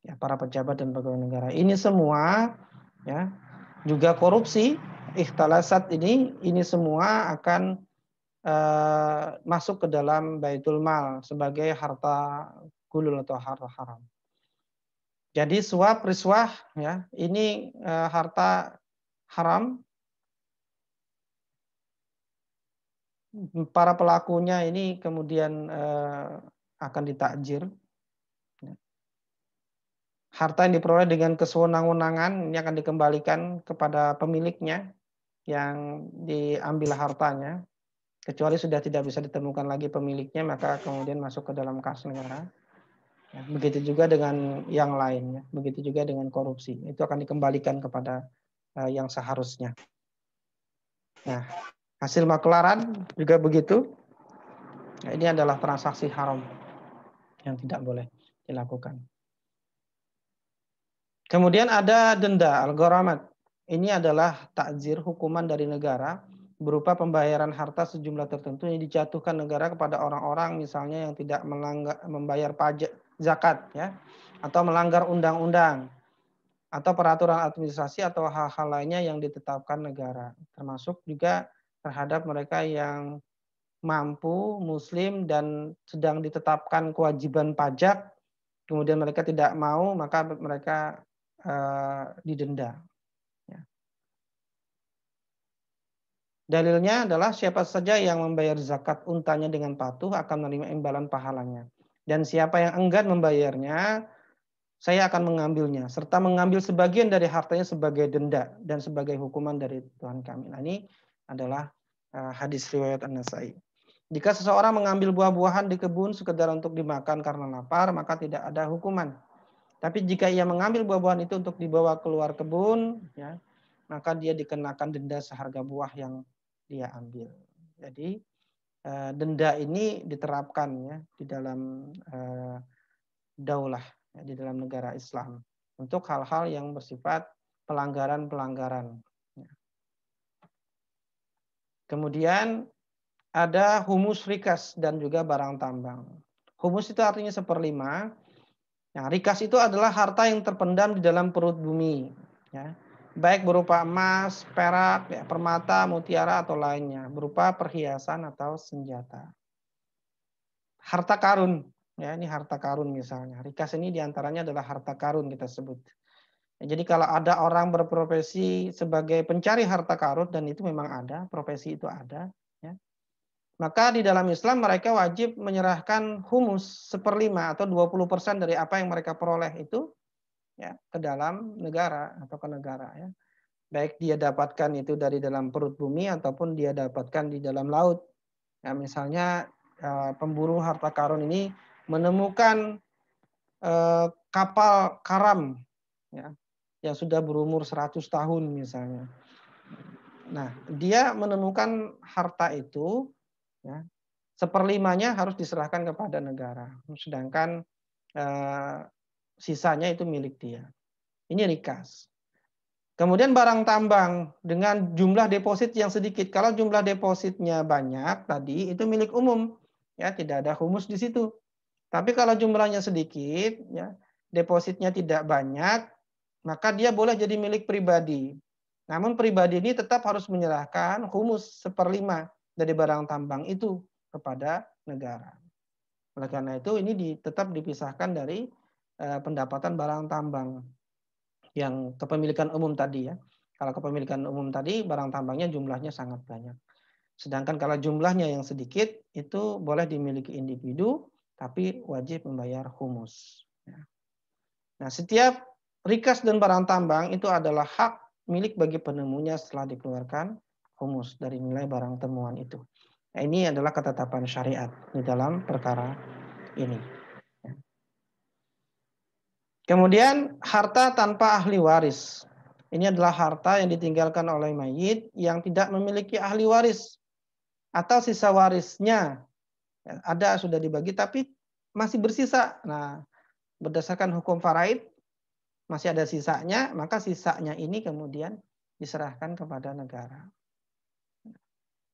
Ya, para pejabat dan pegawai negara. Ini semua, ya, juga korupsi, ikhtilasat ini semua akan masuk ke dalam baitul mal sebagai harta gulul atau harta haram. Jadi suap, riswah, ya, ini harta haram. Para pelakunya ini kemudian akan ditakjir. Harta yang diperoleh dengan kesewenang-wenangan ini akan dikembalikan kepada pemiliknya yang diambil hartanya. Kecuali sudah tidak bisa ditemukan lagi pemiliknya, maka kemudian masuk ke dalam kas negara. Ya, begitu juga dengan yang lainnya, begitu juga dengan korupsi. Itu akan dikembalikan kepada yang seharusnya. Nah, hasil makelaran juga begitu. Nah, ini adalah transaksi haram yang tidak boleh dilakukan. Kemudian ada denda al-gharamat. Ini adalah takzir hukuman dari negara berupa pembayaran harta sejumlah tertentu yang dijatuhkan negara kepada orang-orang misalnya yang tidak membayar pajak zakat, ya, atau melanggar undang-undang atau peraturan administrasi atau hal-hal lainnya yang ditetapkan negara, termasuk juga terhadap mereka yang mampu muslim dan sedang ditetapkan kewajiban pajak, kemudian mereka tidak mau, maka mereka didenda. Dalilnya adalah siapa saja yang membayar zakat untanya dengan patuh akan menerima imbalan pahalanya. Dan siapa yang enggan membayarnya, saya akan mengambilnya, serta mengambil sebagian dari hartanya sebagai denda dan sebagai hukuman dari Tuhan kami. Nah, ini adalah hadis riwayat An-Nasai. Jika seseorang mengambil buah-buahan di kebun sekedar untuk dimakan karena lapar, maka tidak ada hukuman. Tapi jika ia mengambil buah-buahan itu untuk dibawa keluar kebun, ya, maka dia dikenakan denda seharga buah yang dia ambil. Jadi denda ini diterapkan, ya, di dalam daulah, ya, di dalam negara Islam untuk hal-hal yang bersifat pelanggaran-pelanggaran. Kemudian ada humus rikas dan juga barang tambang. Humus itu artinya 1/5. Nah, rikas itu adalah harta yang terpendam di dalam perut bumi, ya, baik berupa emas, perak, ya, permata, mutiara atau lainnya, berupa perhiasan atau senjata. Harta karun, ya, ini harta karun misalnya. Rikas ini diantaranya adalah harta karun kita sebut. Jadi kalau ada orang berprofesi sebagai pencari harta karun, dan itu memang ada, profesi itu ada, ya, maka di dalam Islam mereka wajib menyerahkan humus 1/5 atau 20% dari apa yang mereka peroleh itu, ya, ke dalam negara atau ke negara, ya. Baik dia dapatkan itu dari dalam perut bumi ataupun dia dapatkan di dalam laut. Ya, misalnya pemburu harta karun ini menemukan kapal karam, ya, yang sudah berumur 100 tahun misalnya. Nah, dia menemukan harta itu, ya, 1/5-nya harus diserahkan kepada negara, sedangkan sisanya itu milik dia. Ini rikas. Kemudian barang tambang dengan jumlah deposit yang sedikit. Kalau jumlah depositnya banyak tadi itu milik umum, ya, tidak ada humus di situ. Tapi kalau jumlahnya sedikit, ya, depositnya tidak banyak, maka dia boleh jadi milik pribadi. Namun pribadi ini tetap harus menyerahkan humus 1/5 dari barang tambang itu kepada negara. Oleh karena itu ini tetap dipisahkan dari pendapatan barang tambang yang kepemilikan umum tadi, ya. Kalau kepemilikan umum tadi barang tambangnya jumlahnya sangat banyak. Sedangkan kalau jumlahnya yang sedikit itu boleh dimiliki individu tapi wajib membayar humus. Nah, setiap rikas dan barang tambang itu adalah hak milik bagi penemunya setelah dikeluarkan humus dari nilai barang temuan itu. Nah, ini adalah ketetapan syariat di dalam perkara ini. Kemudian harta tanpa ahli waris. Ini adalah harta yang ditinggalkan oleh mayit yang tidak memiliki ahli waris atau sisa warisnya. Ada sudah dibagi tapi masih bersisa. Nah, berdasarkan hukum faraid masih ada sisanya, maka sisanya ini kemudian diserahkan kepada negara.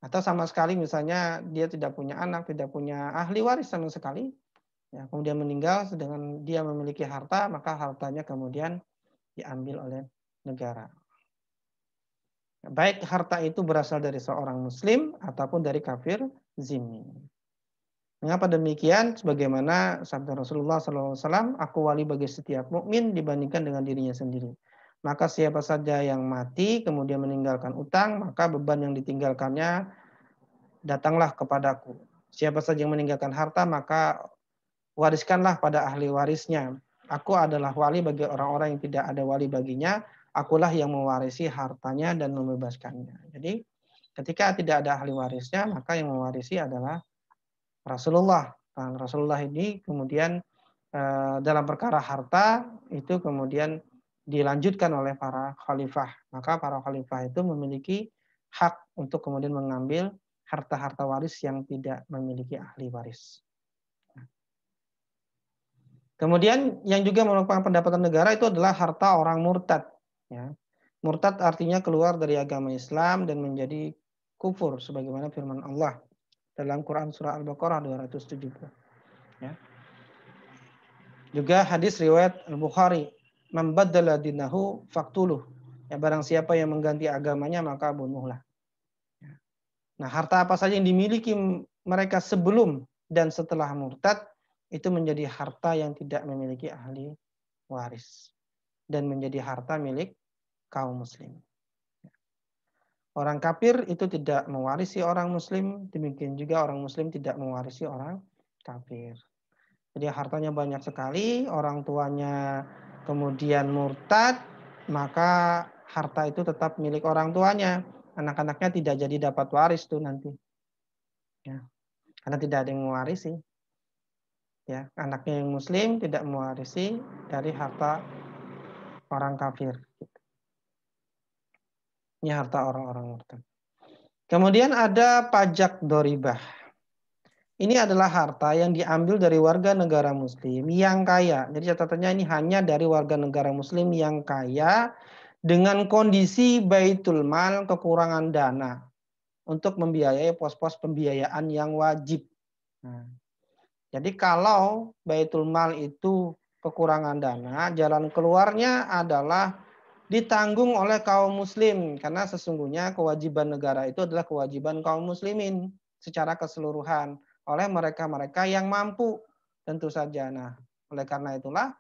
Atau sama sekali misalnya dia tidak punya anak, tidak punya ahli waris sama sekali, ya, kemudian meninggal sedangkan dia memiliki harta, maka hartanya kemudian diambil oleh negara. Baik harta itu berasal dari seorang muslim ataupun dari kafir zimmi. Mengapa demikian? Sebagaimana sabda Rasulullah SAW, aku wali bagi setiap mukmin dibandingkan dengan dirinya sendiri. Maka siapa saja yang mati kemudian meninggalkan utang, maka beban yang ditinggalkannya datanglah kepadaku. Siapa saja yang meninggalkan harta, maka wariskanlah pada ahli warisnya. Aku adalah wali bagi orang-orang yang tidak ada wali baginya. Akulah yang mewarisi hartanya dan membebaskannya. Jadi ketika tidak ada ahli warisnya, maka yang mewarisi adalah Rasulullah. Nah, Rasulullah ini kemudian dalam perkara harta itu kemudian dilanjutkan oleh para khalifah. Maka para khalifah itu memiliki hak untuk kemudian mengambil harta-harta waris yang tidak memiliki ahli waris. Kemudian yang juga merupakan pendapatan negara itu adalah harta orang murtad. Ya. Murtad artinya keluar dari agama Islam dan menjadi kufur, sebagaimana firman Allah dalam Quran surah Al-Baqarah 270. Ya. Juga hadis riwayat Al-Bukhari, "Man baddala dinahu faqtuluh." Ya, barang siapa yang mengganti agamanya maka bunuhlah. Ya. Nah, harta apa saja yang dimiliki mereka sebelum dan setelah murtad itu menjadi harta yang tidak memiliki ahli waris dan menjadi harta milik kaum muslim. Orang kafir itu tidak mewarisi orang muslim, demikian juga orang muslim tidak mewarisi orang kafir. Jadi hartanya banyak sekali, orang tuanya kemudian murtad, maka harta itu tetap milik orang tuanya. Anak-anaknya tidak jadi dapat waris tuh nanti. Ya. Karena tidak ada yang mewarisi. Ya, anaknya yang muslim tidak mewarisi dari harta orang kafir. Ini harta orang-orang murtad. Kemudian ada pajak doribah. Ini adalah harta yang diambil dari warga negara muslim yang kaya. Jadi catatannya ini hanya dari warga negara muslim yang kaya dengan kondisi baitul mal kekurangan dana untuk membiayai pos-pos pembiayaan yang wajib. Nah, jadi kalau baitul mal itu kekurangan dana, jalan keluarnya adalah ditanggung oleh kaum muslim karena sesungguhnya kewajiban negara itu adalah kewajiban kaum muslimin secara keseluruhan oleh mereka-mereka yang mampu tentu saja. Nah, oleh karena itulah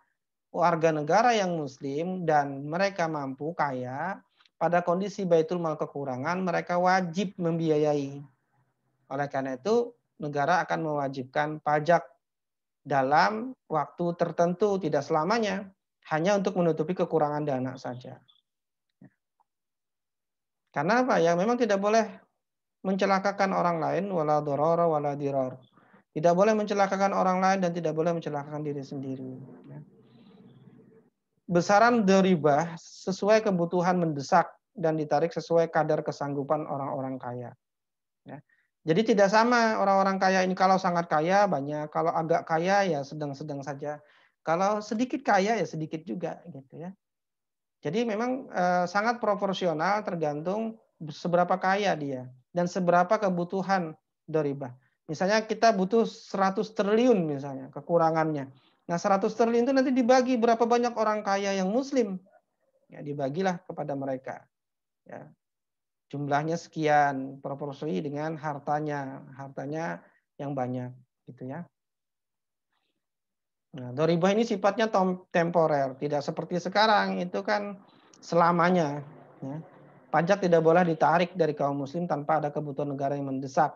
warga negara yang muslim dan mereka mampu kaya, pada kondisi Baitul Mal kekurangan, mereka wajib membiayai. Oleh karena itu, negara akan mewajibkan pajak dalam waktu tertentu, tidak selamanya, hanya untuk menutupi kekurangan dana saja. Karena apa? Ya memang tidak boleh mencelakakan orang lain, wala dorora wala diror. Tidak boleh mencelakakan orang lain dan tidak boleh mencelakakan diri sendiri. Besaran deribah sesuai kebutuhan mendesak dan ditarik sesuai kadar kesanggupan orang-orang kaya. Ya. Jadi tidak sama orang-orang kaya ini, kalau sangat kaya banyak, kalau agak kaya ya sedang-sedang saja, kalau sedikit kaya ya sedikit juga gitu ya. Jadi memang sangat proporsional, tergantung seberapa kaya dia dan seberapa kebutuhan deribah. Misalnya kita butuh 100 triliun misalnya kekurangannya. Nah 100 triliun itu nanti dibagi berapa banyak orang kaya yang muslim. Ya, dibagilah kepada mereka. Ya. Jumlahnya sekian, proporsi dengan hartanya yang banyak, gitu ya. Nah, doribah ini sifatnya temporer, tidak seperti sekarang, itu kan selamanya. Ya. Pajak tidak boleh ditarik dari kaum muslim tanpa ada kebutuhan negara yang mendesak.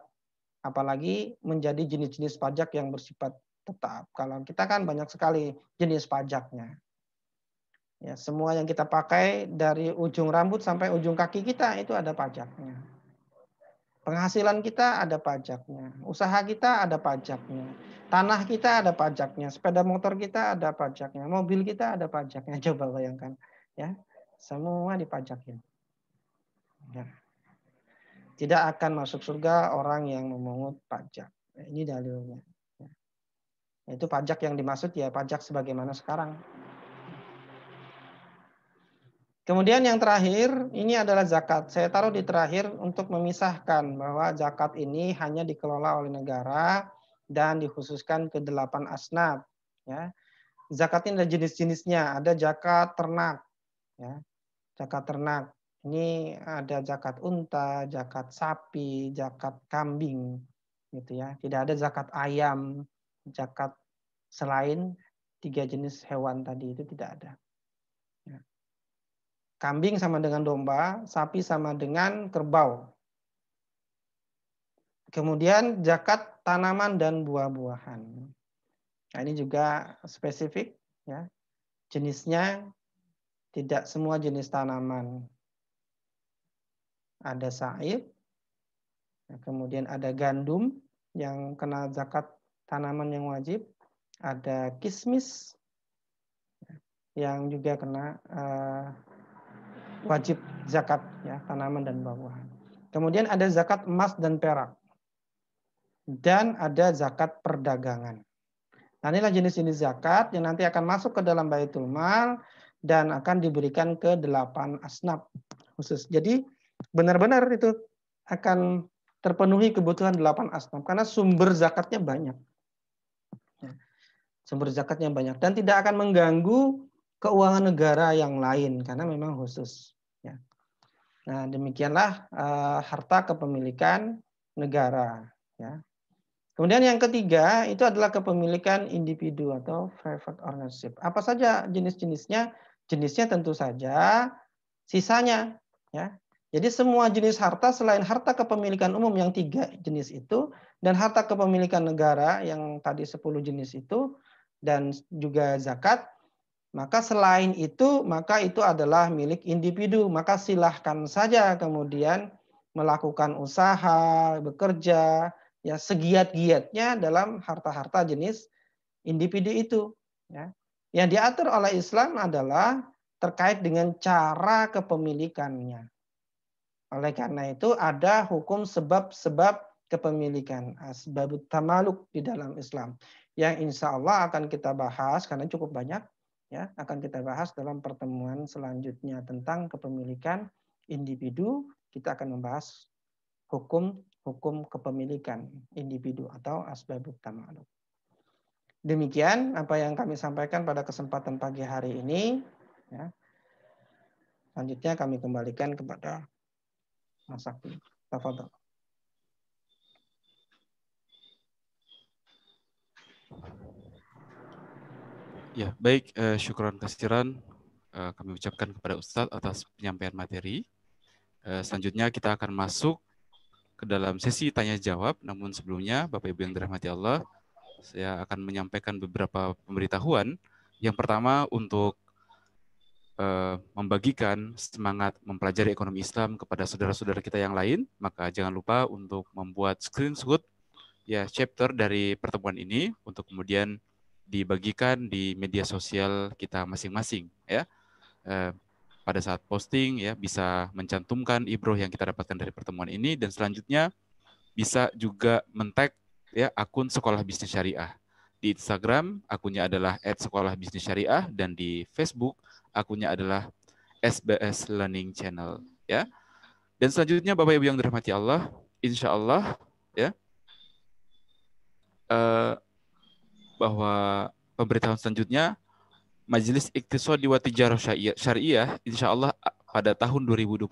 Apalagi menjadi jenis-jenis pajak yang bersifat tetap. Kalau kita kan banyak sekali jenis pajaknya. Ya, semua yang kita pakai dari ujung rambut sampai ujung kaki kita itu ada pajaknya. Penghasilan kita ada pajaknya, usaha kita ada pajaknya, tanah kita ada pajaknya, sepeda motor kita ada pajaknya, mobil kita ada pajaknya. Coba bayangkan, ya, semua dipajakin. Ya. Tidak akan masuk surga orang yang memungut pajak. Ini dalilnya. Ya. Itu pajak yang dimaksud ya pajak sebagaimana sekarang. Kemudian yang terakhir, ini adalah zakat. Saya taruh di terakhir untuk memisahkan bahwa zakat ini hanya dikelola oleh negara dan dikhususkan ke 8 asnaf. Ya. Zakat ini ada jenis-jenisnya. Ada zakat ternak. Ya. Zakat ternak. Ini ada zakat unta, zakat sapi, zakat kambing. Gitu ya. Tidak ada zakat ayam, zakat selain 3 jenis hewan tadi itu tidak ada. Ya. Kambing sama dengan domba, sapi sama dengan kerbau. Kemudian zakat tanaman dan buah-buahan. Nah, ini juga spesifik, ya. Jenisnya tidak semua jenis tanaman. Ada saib, kemudian ada gandum yang kena zakat tanaman yang wajib. Ada kismis yang juga kena wajib zakat, ya, tanaman dan buah-buahan. Kemudian ada zakat emas dan perak. Dan ada zakat perdagangan. Nah, inilah jenis-jenis zakat yang nanti akan masuk ke dalam Baitul Mal dan akan diberikan ke 8 asnaf khusus. Jadi benar-benar itu akan terpenuhi kebutuhan 8 asnaf karena sumber zakatnya banyak. Sumber zakatnya banyak dan tidak akan mengganggu keuangan negara yang lain karena memang khusus. Ya. Nah, demikianlah harta kepemilikan negara. Ya. Kemudian yang ketiga itu adalah kepemilikan individu atau private ownership. Apa saja jenis-jenisnya? Jenisnya tentu saja sisanya. Ya. Jadi semua jenis harta selain harta kepemilikan umum yang 3 jenis itu dan harta kepemilikan negara yang tadi 10 jenis itu dan juga zakat, maka selain itu maka itu adalah milik individu. Maka silahkan saja kemudian melakukan usaha, bekerja, ya segiat-giatnya dalam harta-harta jenis individu itu. Ya. Yang diatur oleh Islam adalah terkait dengan cara kepemilikannya. Oleh karena itu ada hukum sebab-sebab kepemilikan, asbabut tamaluk di dalam Islam, yang insya Allah akan kita bahas karena cukup banyak, ya akan kita bahas dalam pertemuan selanjutnya tentang kepemilikan individu. Kita akan membahas hukum kepemilikan individu atau asbabut tamaluk. Demikian apa yang kami sampaikan pada kesempatan pagi hari ini. Ya. Selanjutnya kami kembalikan kepada Mas Sakti. Tafadhol. Ya, baik. Syukran kasiran kami ucapkan kepada Ustadz atas penyampaian materi. Selanjutnya kita akan masuk ke dalam sesi tanya jawab. Namun sebelumnya, Bapak Ibu yang dirahmati Allah, saya akan menyampaikan beberapa pemberitahuan. Yang pertama untuk membagikan semangat mempelajari ekonomi Islam kepada saudara-saudara kita yang lain, maka jangan lupa untuk membuat screenshot ya chapter dari pertemuan ini untuk kemudian dibagikan di media sosial kita masing-masing ya. Pada saat posting ya bisa mencantumkan ibroh yang kita dapatkan dari pertemuan ini, dan selanjutnya bisa juga men-tag ya akun Sekolah Bisnis Syariah. Di Instagram akunnya adalah @sekolahbisnissyariah, dan di Facebook akunnya adalah SBS Learning Channel ya. Dan selanjutnya Bapak Ibu yang dirahmati Allah, insya Allah ya bahwa pemberitahuan selanjutnya Majelis Iqtisadi wa Tijarah Syariah insya Allah pada tahun 2021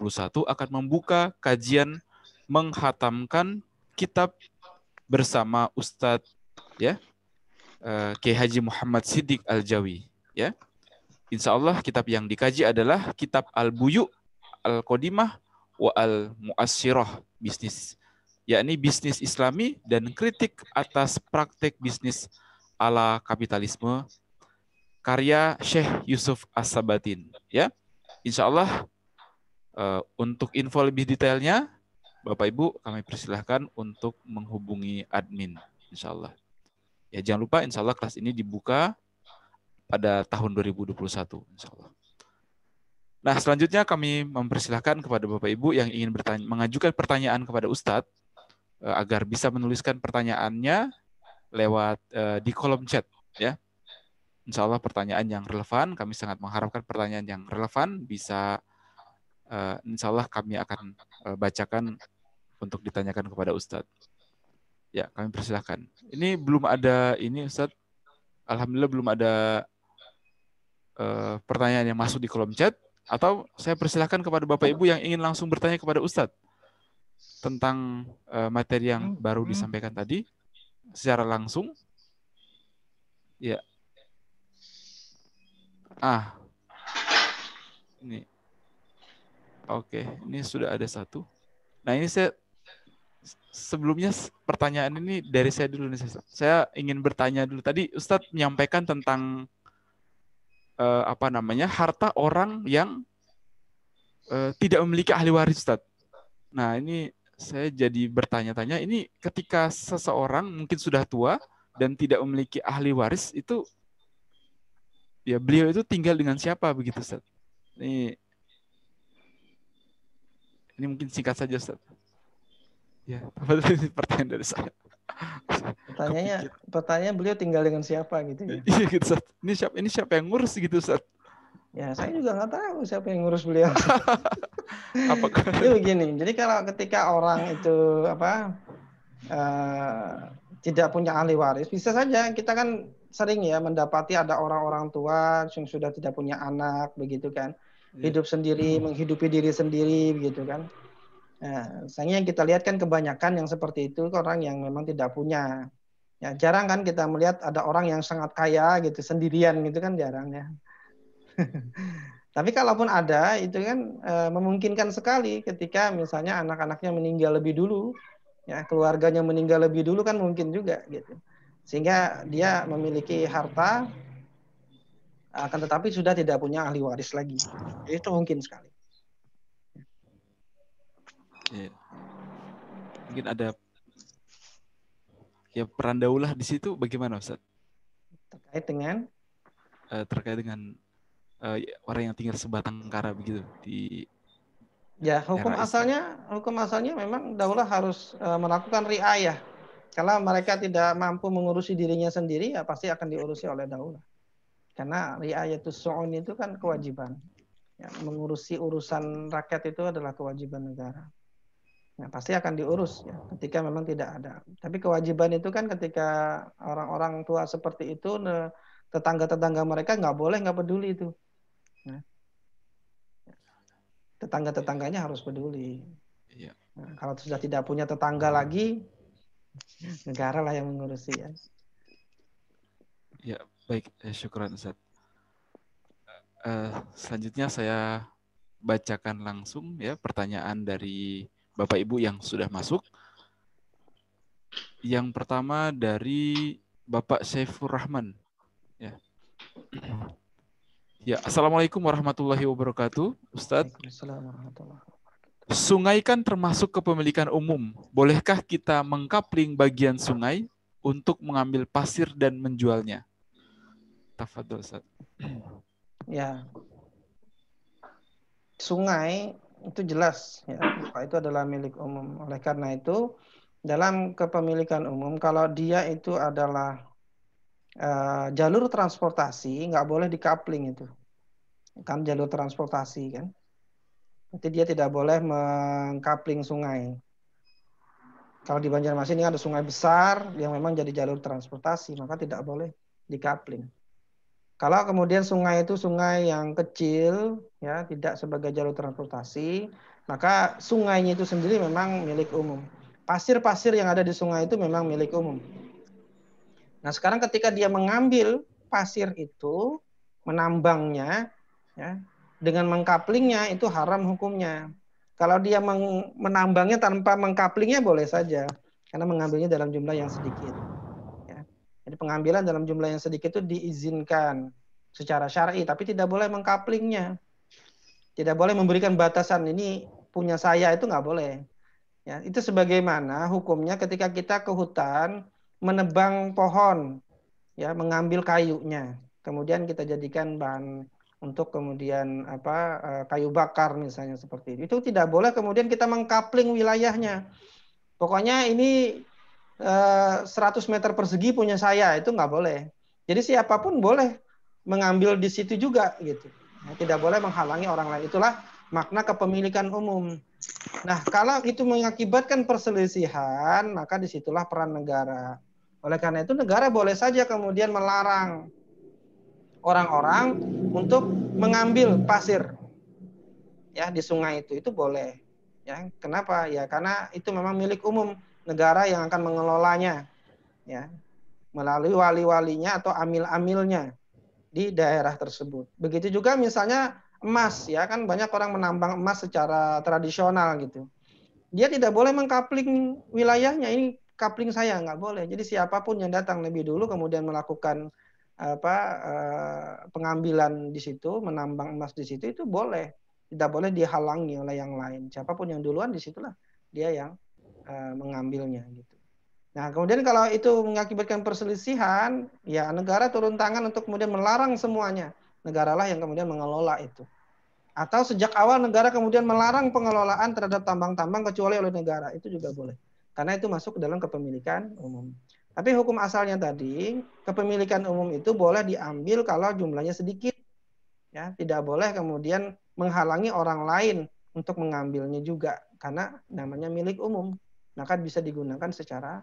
akan membuka kajian menghatamkan kitab bersama Ustadz ya Kiai Haji Muhammad Siddiq Al-Jawi ya. Insya Allah kitab yang dikaji adalah kitab Al-Buyu Al-Qadimah wa Al-Mu'asyirah bisnis, yakni bisnis Islami dan kritik atas praktek bisnis ala kapitalisme, karya Syekh Yusuf As-Sabatin ya. Insya Allah untuk info lebih detailnya Bapak Ibu kami persilahkan untuk menghubungi admin insya Allah. Ya jangan lupa insya Allah kelas ini dibuka pada tahun 2021 insya Allah. Nah selanjutnya kami mempersilahkan kepada Bapak Ibu yang ingin mengajukan pertanyaan kepada Ustadz agar bisa menuliskan pertanyaannya lewat di kolom chat ya. Insya Allah pertanyaan yang relevan, kami sangat mengharapkan pertanyaan yang relevan bisa insya Allah kami akan bacakan untuk ditanyakan kepada Ustadz. Ya, kami persilahkan. Ini belum ada ini Ustadz. Alhamdulillah belum ada pertanyaan yang masuk di kolom chat. Atau saya persilahkan kepada Bapak Ibu yang ingin langsung bertanya kepada Ustadz tentang materi yang baru disampaikan tadi secara langsung. Ya. Ini. Oke, ini sudah ada satu. Nah, ini saya sebelumnya pertanyaan ini dari saya dulu nih. Saya ingin bertanya dulu. Tadi Ustadz menyampaikan tentang harta orang yang tidak memiliki ahli waris, Ustadz. Nah, ini saya jadi bertanya-tanya, ini ketika seseorang mungkin sudah tua dan tidak memiliki ahli waris, itu ya beliau itu tinggal dengan siapa begitu, Ustadz? Ini mungkin singkat saja, Ustadz. Ya, pertanyaan dari saya. Pertanyaannya beliau tinggal dengan siapa gitu ya? Iya gitu, Ustaz. Ini siapa yang ngurus gitu, Ustaz? Ya, saya juga nggak tahu siapa yang ngurus beliau. Apakah? Jadi begini, jadi kalau ketika orang itu tidak punya ahli waris, bisa saja kita kan sering ya mendapati ada orang-orang tua yang sudah tidak punya anak, begitu kan, hidup sendiri, menghidupi diri sendiri, begitu kan. Nah, sayangnya yang kita lihat kan kebanyakan yang seperti itu orang yang memang tidak punya. Ya, jarang kan kita melihat ada orang yang sangat kaya gitu sendirian gitu kan, jarang ya. Tapi kalaupun ada itu kan memungkinkan sekali ketika misalnya anak-anaknya meninggal lebih dulu, ya keluarganya meninggal lebih dulu kan mungkin juga gitu. Sehingga dia memiliki harta akan tetapi sudah tidak punya ahli waris lagi. Itu mungkin sekali. Ya. Mungkin ada ya peran daulah di situ bagaimana, Ustaz? Terkait dengan orang yang tinggal sebatang kara begitu di ya hukum asalnya memang daulah harus melakukan riayah. Kalau mereka tidak mampu mengurusi dirinya sendiri ya pasti akan diurusi oleh daulah. Karena riayatus su'un itu kan kewajiban. Ya, mengurusi urusan rakyat itu adalah kewajiban negara. Nah, pasti akan diurus ya ketika memang tidak ada. Tapi kewajiban itu kan ketika orang-orang tua seperti itu, tetangga-tetangga mereka nggak boleh nggak peduli itu. Nah, tetangga-tetangganya harus peduli. Iya. Nah, kalau sudah tidak punya tetangga lagi, negara lah yang mengurusi ya. Ya, Baik, syukran Ustaz. Selanjutnya saya bacakan langsung ya pertanyaan dari Bapak Ibu yang sudah masuk. Yang pertama dari Bapak Saifur Rahman. Ya. Ya, Assalamualaikum warahmatullahi wabarakatuh, Ustadz. Waalaikumsalam warahmatullahi wabarakatuh. Sungai kan termasuk kepemilikan umum. Bolehkah kita mengkapling bagian sungai untuk mengambil pasir dan menjualnya? Tafadhol, Ustaz. Ya, sungai itu jelas ya, bahwa itu adalah milik umum. Oleh karena itu, dalam kepemilikan umum, kalau dia itu adalah jalur transportasi, nggak boleh dikapling itu. Kan jalur transportasi kan. Nanti dia tidak boleh mengkapling sungai. Kalau di Banjarmasin ini ada sungai besar yang memang jadi jalur transportasi, maka tidak boleh dikapling. Kalau kemudian sungai itu sungai yang kecil, ya tidak sebagai jalur transportasi, maka sungainya itu sendiri memang milik umum. Pasir-pasir yang ada di sungai itu memang milik umum. Nah sekarang ketika dia mengambil pasir itu, menambangnya, ya, dengan mengkaplingnya itu haram hukumnya. Kalau dia menambangnya tanpa mengkaplingnya boleh saja, karena mengambilnya dalam jumlah yang sedikit. Ya. Jadi pengambilan dalam jumlah yang sedikit itu diizinkan secara syar'i, tapi tidak boleh mengkaplingnya. Tidak boleh memberikan batasan ini punya saya, itu nggak boleh. Ya, itu sebagaimana hukumnya ketika kita ke hutan menebang pohon, ya mengambil kayunya, kemudian kita jadikan bahan untuk kemudian kayu bakar misalnya seperti itu. Itu tidak boleh kemudian kita mengkapling wilayahnya. Pokoknya ini 100 meter persegi punya saya, itu nggak boleh. Jadi siapapun boleh mengambil di situ juga gitu. Tidak boleh menghalangi orang lain. Itulah makna kepemilikan umum. Nah, kalau itu mengakibatkan perselisihan, maka disitulah peran negara. Oleh karena itu negara boleh saja kemudian melarang orang-orang untuk mengambil pasir ya di sungai itu boleh. Ya, kenapa? Ya karena itu memang milik umum, negara yang akan mengelolanya ya melalui wali-walinya atau amil-amilnya di daerah tersebut. Begitu juga misalnya emas ya kan banyak orang menambang emas secara tradisional gitu. Dia tidak boleh mengkapling wilayahnya, ini kapling saya nggak boleh. Jadi siapapun yang datang lebih dulu kemudian melakukan pengambilan di situ, menambang emas di situ itu boleh. Tidak boleh dihalangi oleh yang lain. Siapapun yang duluan disitulah dia yang mengambilnya gitu. Nah, kemudian kalau itu mengakibatkan perselisihan, ya negara turun tangan untuk kemudian melarang semuanya. Negaralah yang kemudian mengelola itu. Atau sejak awal negara kemudian melarang pengelolaan terhadap tambang-tambang kecuali oleh negara. Itu juga boleh. Karena itu masuk ke dalam kepemilikan umum. Tapi hukum asalnya tadi, kepemilikan umum itu boleh diambil kalau jumlahnya sedikit. Ya, tidak boleh kemudian menghalangi orang lain untuk mengambilnya juga. Karena namanya milik umum. Maka bisa digunakan secara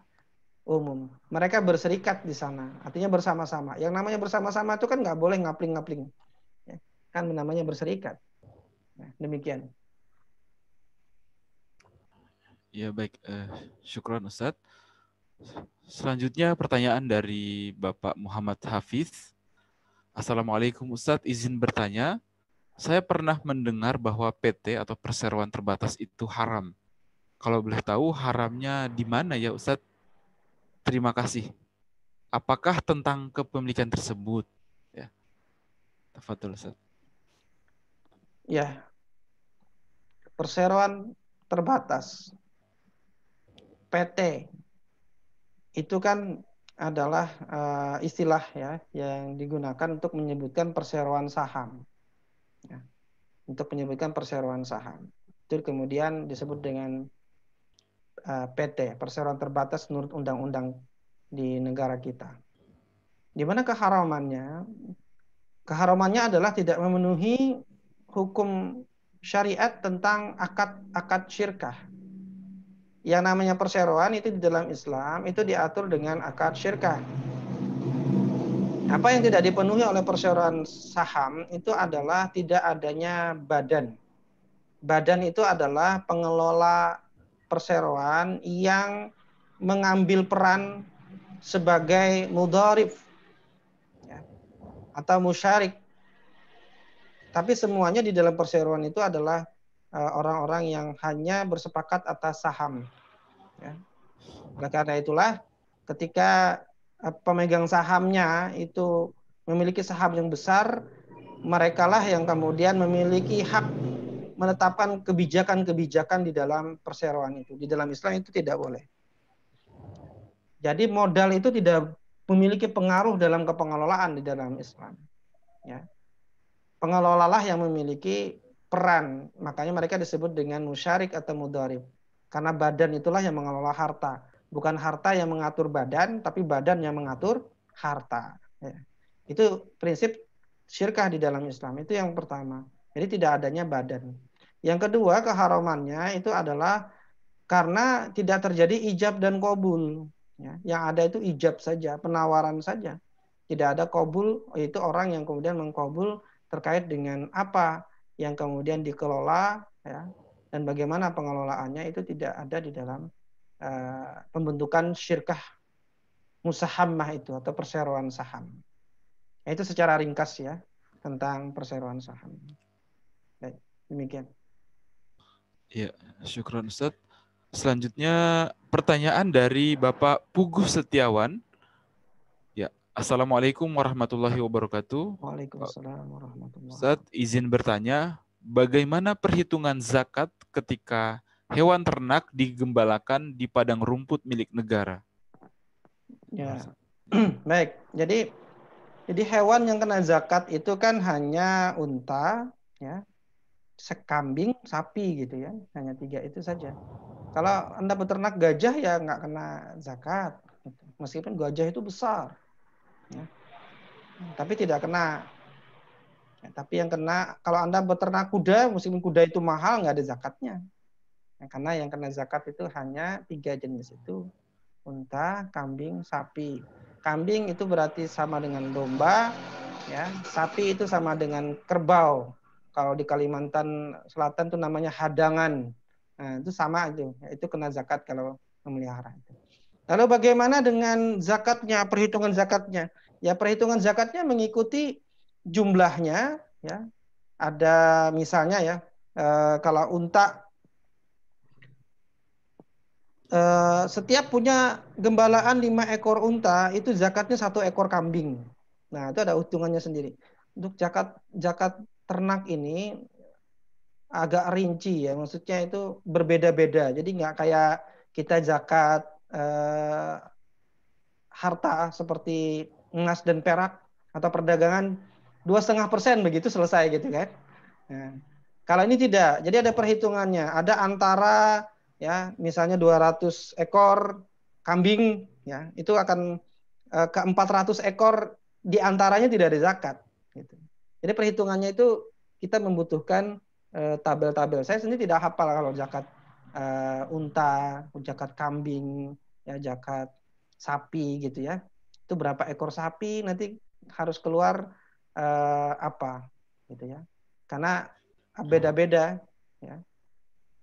umum. Mereka berserikat di sana. Artinya bersama-sama. Yang namanya bersama-sama itu kan nggak boleh ngapling-ngapling. Ya, kan namanya berserikat. Nah, demikian. Ya baik, syukron Ustadz. Selanjutnya pertanyaan dari Bapak Muhammad Hafiz. Assalamualaikum Ustadz, izin bertanya. Saya pernah mendengar bahwa PT atau perseroan terbatas itu haram. Kalau boleh tahu haramnya di mana ya Ustadz? Terima kasih. Apakah tentang kepemilikan tersebut? Ya, tafadhol Ustadz. Ya, perseroan terbatas. PT itu kan adalah istilah ya yang digunakan untuk menyebutkan perseroan saham. Ya, untuk menyebutkan perseroan saham. Itu kemudian disebut dengan PT, perseroan terbatas menurut undang-undang di negara kita. Di mana keharamannya? Keharamannya adalah tidak memenuhi hukum syariat tentang akad syirkah. Yang namanya perseroan itu di dalam Islam itu diatur dengan akad syirkah. Apa yang tidak dipenuhi oleh perseroan saham itu adalah tidak adanya badan. Badan itu adalah pengelola perseroan yang mengambil peran sebagai mudharib. atau musyarik. Tapi semuanya di dalam perseroan itu adalah orang-orang yang hanya bersepakat atas saham. Ya. Oleh karena itulah ketika pemegang sahamnya itu memiliki saham yang besar, merekalah yang kemudian memiliki hak menetapkan kebijakan-kebijakan di dalam perseroan itu. Di dalam Islam itu tidak boleh. Jadi modal itu tidak memiliki pengaruh dalam kepengelolaan di dalam Islam. Ya. Pengelolalah yang memiliki peran. Makanya mereka disebut dengan musyarik atau mudharib. Karena badan itulah yang mengelola harta. Bukan harta yang mengatur badan, tapi badan yang mengatur harta. Ya. Itu prinsip syirkah di dalam Islam. Itu yang pertama. Jadi tidak adanya badan. Yang kedua, keharamannya itu adalah karena tidak terjadi ijab dan qabul. Ya. Yang ada itu ijab saja, penawaran saja. Tidak ada qabul, yaitu orang yang kemudian mengqabul terkait dengan apa yang kemudian dikelola, ya, dan bagaimana pengelolaannya itu tidak ada di dalam pembentukan syirkah musahammah itu atau perseroan saham. Itu secara ringkas ya tentang perseroan saham. Baik, demikian. Ya, syukran Ustaz. Selanjutnya pertanyaan dari Bapak Puguh Setiawan. Ya, Assalamualaikum warahmatullahi wabarakatuh. Waalaikumsalam warahmatullahi Ustaz, wabarakatuh. izin bertanya, bagaimana perhitungan zakat ketika hewan ternak digembalakan di padang rumput milik negara? Ya, baik. Jadi hewan yang kena zakat itu kan hanya unta, ya, kambing, sapi gitu ya, hanya 3 itu saja. Kalau Anda beternak gajah ya nggak kena zakat, meskipun gajah itu besar, ya. Tapi tidak kena. Ya, tapi yang kena kalau Anda beternak kuda, meskipun kuda itu mahal nggak ada zakatnya. Ya, karena yang kena zakat itu hanya 3 jenis itu, unta, kambing, sapi. Kambing itu berarti sama dengan domba, ya. Sapi itu sama dengan kerbau. Kalau di Kalimantan Selatan itu namanya hadangan. Nah, itu sama itu kena zakat kalau memelihara itu. Lalu bagaimana dengan zakatnya, perhitungan zakatnya? Ya, perhitungan zakatnya mengikuti jumlahnya, ya. Ada misalnya ya, kalau unta setiap punya gembalaan 5 ekor unta, itu zakatnya 1 ekor kambing. Nah, itu ada hitungannya sendiri. Untuk zakat ternak ini agak rinci ya, maksudnya itu berbeda-beda. Jadi nggak kayak kita zakat harta seperti emas dan perak atau perdagangan 2,5% begitu selesai gitu kan. Nah, kalau ini tidak, jadi ada perhitungannya. Ada antara ya misalnya 200 ekor kambing ya itu akan ke 400 ekor diantaranya tidak ada zakat gitu. Jadi perhitungannya itu kita membutuhkan tabel-tabel. Saya sendiri tidak hafal kalau zakat unta, zakat kambing, ya zakat sapi gitu ya. Itu berapa ekor sapi nanti harus keluar apa gitu ya. Karena beda-beda ya.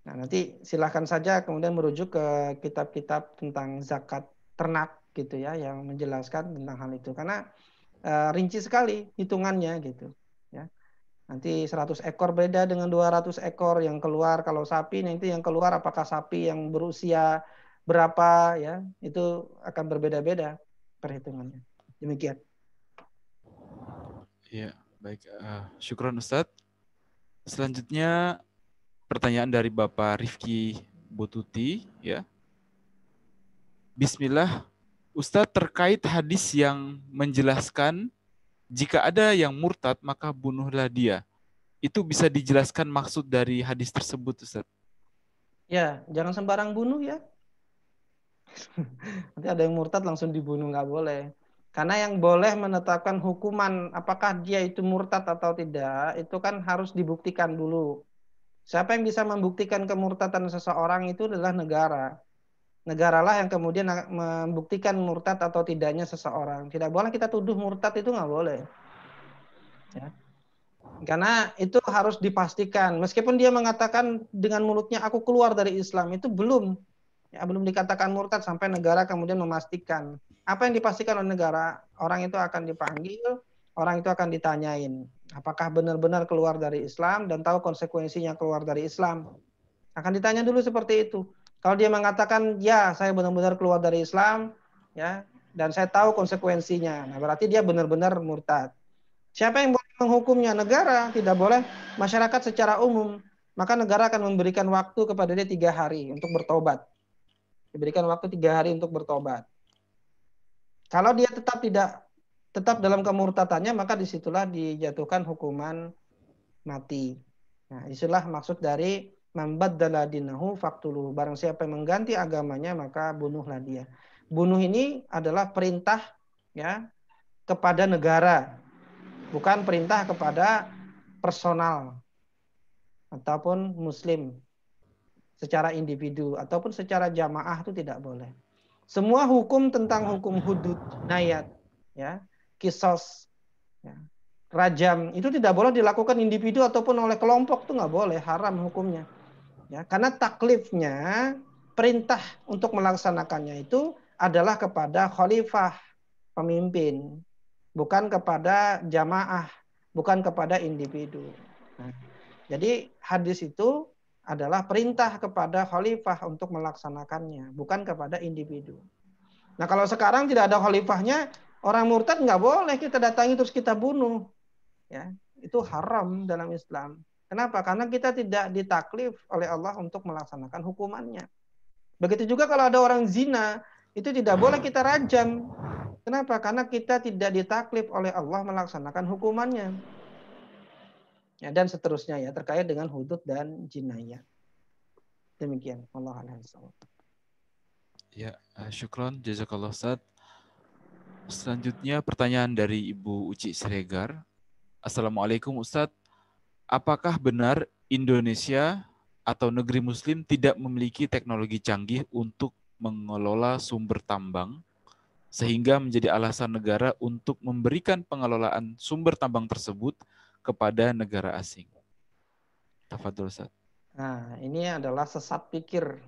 Nah, nanti silahkan saja kemudian merujuk ke kitab-kitab tentang zakat ternak gitu ya yang menjelaskan tentang hal itu karena rinci sekali hitungannya gitu ya. Nanti 100 ekor beda dengan 200 ekor yang keluar kalau sapi nanti yang keluar apakah sapi yang berusia berapa ya itu akan berbeda-beda perhitungannya. Demikian. Ya, baik. Syukran Ustadz. Selanjutnya pertanyaan dari Bapak Rifki Bututi ya. Bismillah, Ustadz terkait hadis yang menjelaskan jika ada yang murtad maka bunuhlah dia. Itu bisa dijelaskan maksud dari hadis tersebut, Ustadz? Ya, jangan sembarang bunuh ya. Nanti ada yang murtad langsung dibunuh, nggak boleh. Karena yang boleh menetapkan hukuman apakah dia itu murtad atau tidak, itu kan harus dibuktikan dulu. Siapa yang bisa membuktikan kemurtadan seseorang itu adalah negara. Negaralah yang kemudian membuktikan murtad atau tidaknya seseorang. Tidak boleh kita tuduh murtad, itu nggak boleh. Ya. Karena itu harus dipastikan. Meskipun dia mengatakan dengan mulutnya aku keluar dari Islam, itu belum dikatakan murtad sampai negara kemudian memastikan. Apa yang dipastikan oleh negara? Orang itu akan dipanggil, orang itu akan ditanyain apakah benar-benar keluar dari Islam dan tahu konsekuensinya keluar dari Islam. Akan ditanya dulu seperti itu. Kalau dia mengatakan, ya saya benar-benar keluar dari Islam, ya, dan saya tahu konsekuensinya, nah berarti dia benar-benar murtad. Siapa yang boleh menghukumnya? Negara, tidak boleh masyarakat secara umum. Maka negara akan memberikan waktu kepada dia 3 hari untuk bertobat. Diberikan waktu 3 hari untuk bertobat. Kalau dia tetap dalam kemurtadannya, maka disitulah dijatuhkan hukuman mati. Nah, itulah maksud dari membaddala dinahu faqtuluhu. Barang siapa yang mengganti agamanya, maka bunuhlah dia. Bunuh ini adalah perintah ya kepada negara, bukan perintah kepada personal ataupun muslim secara individu ataupun secara jamaah, itu tidak boleh. Semua hukum tentang hukum hudud, jinayat, ya, kisos, ya, rajam, itu tidak boleh dilakukan individu ataupun oleh kelompok, itu nggak boleh, haram hukumnya. Ya, karena taklifnya, perintah untuk melaksanakannya itu adalah kepada khalifah, pemimpin, bukan kepada jamaah, bukan kepada individu. Nah, jadi hadis itu adalah perintah kepada khalifah untuk melaksanakannya, bukan kepada individu. Nah, kalau sekarang tidak ada khalifahnya, orang murtad nggak boleh kita datangi terus kita bunuh. Ya, itu haram dalam Islam. Kenapa? Karena kita tidak ditaklif oleh Allah untuk melaksanakan hukumannya. Begitu juga kalau ada orang zina, itu tidak boleh kita rajam. Kenapa? Karena kita tidak ditaklif oleh Allah melaksanakan hukumannya. Ya, dan seterusnya ya, terkait dengan hudud dan jinayah. Demikian. Allah a'lam. Ya, syukron, jazakallah Ustaz. Selanjutnya pertanyaan dari Ibu Uci Siregar. Assalamualaikum Ustaz. Apakah benar Indonesia atau negeri muslim tidak memiliki teknologi canggih untuk mengelola sumber tambang sehingga menjadi alasan negara untuk memberikan pengelolaan sumber tambang tersebut kepada negara asing? Tafadhol Ustaz. Nah, ini adalah sesat pikir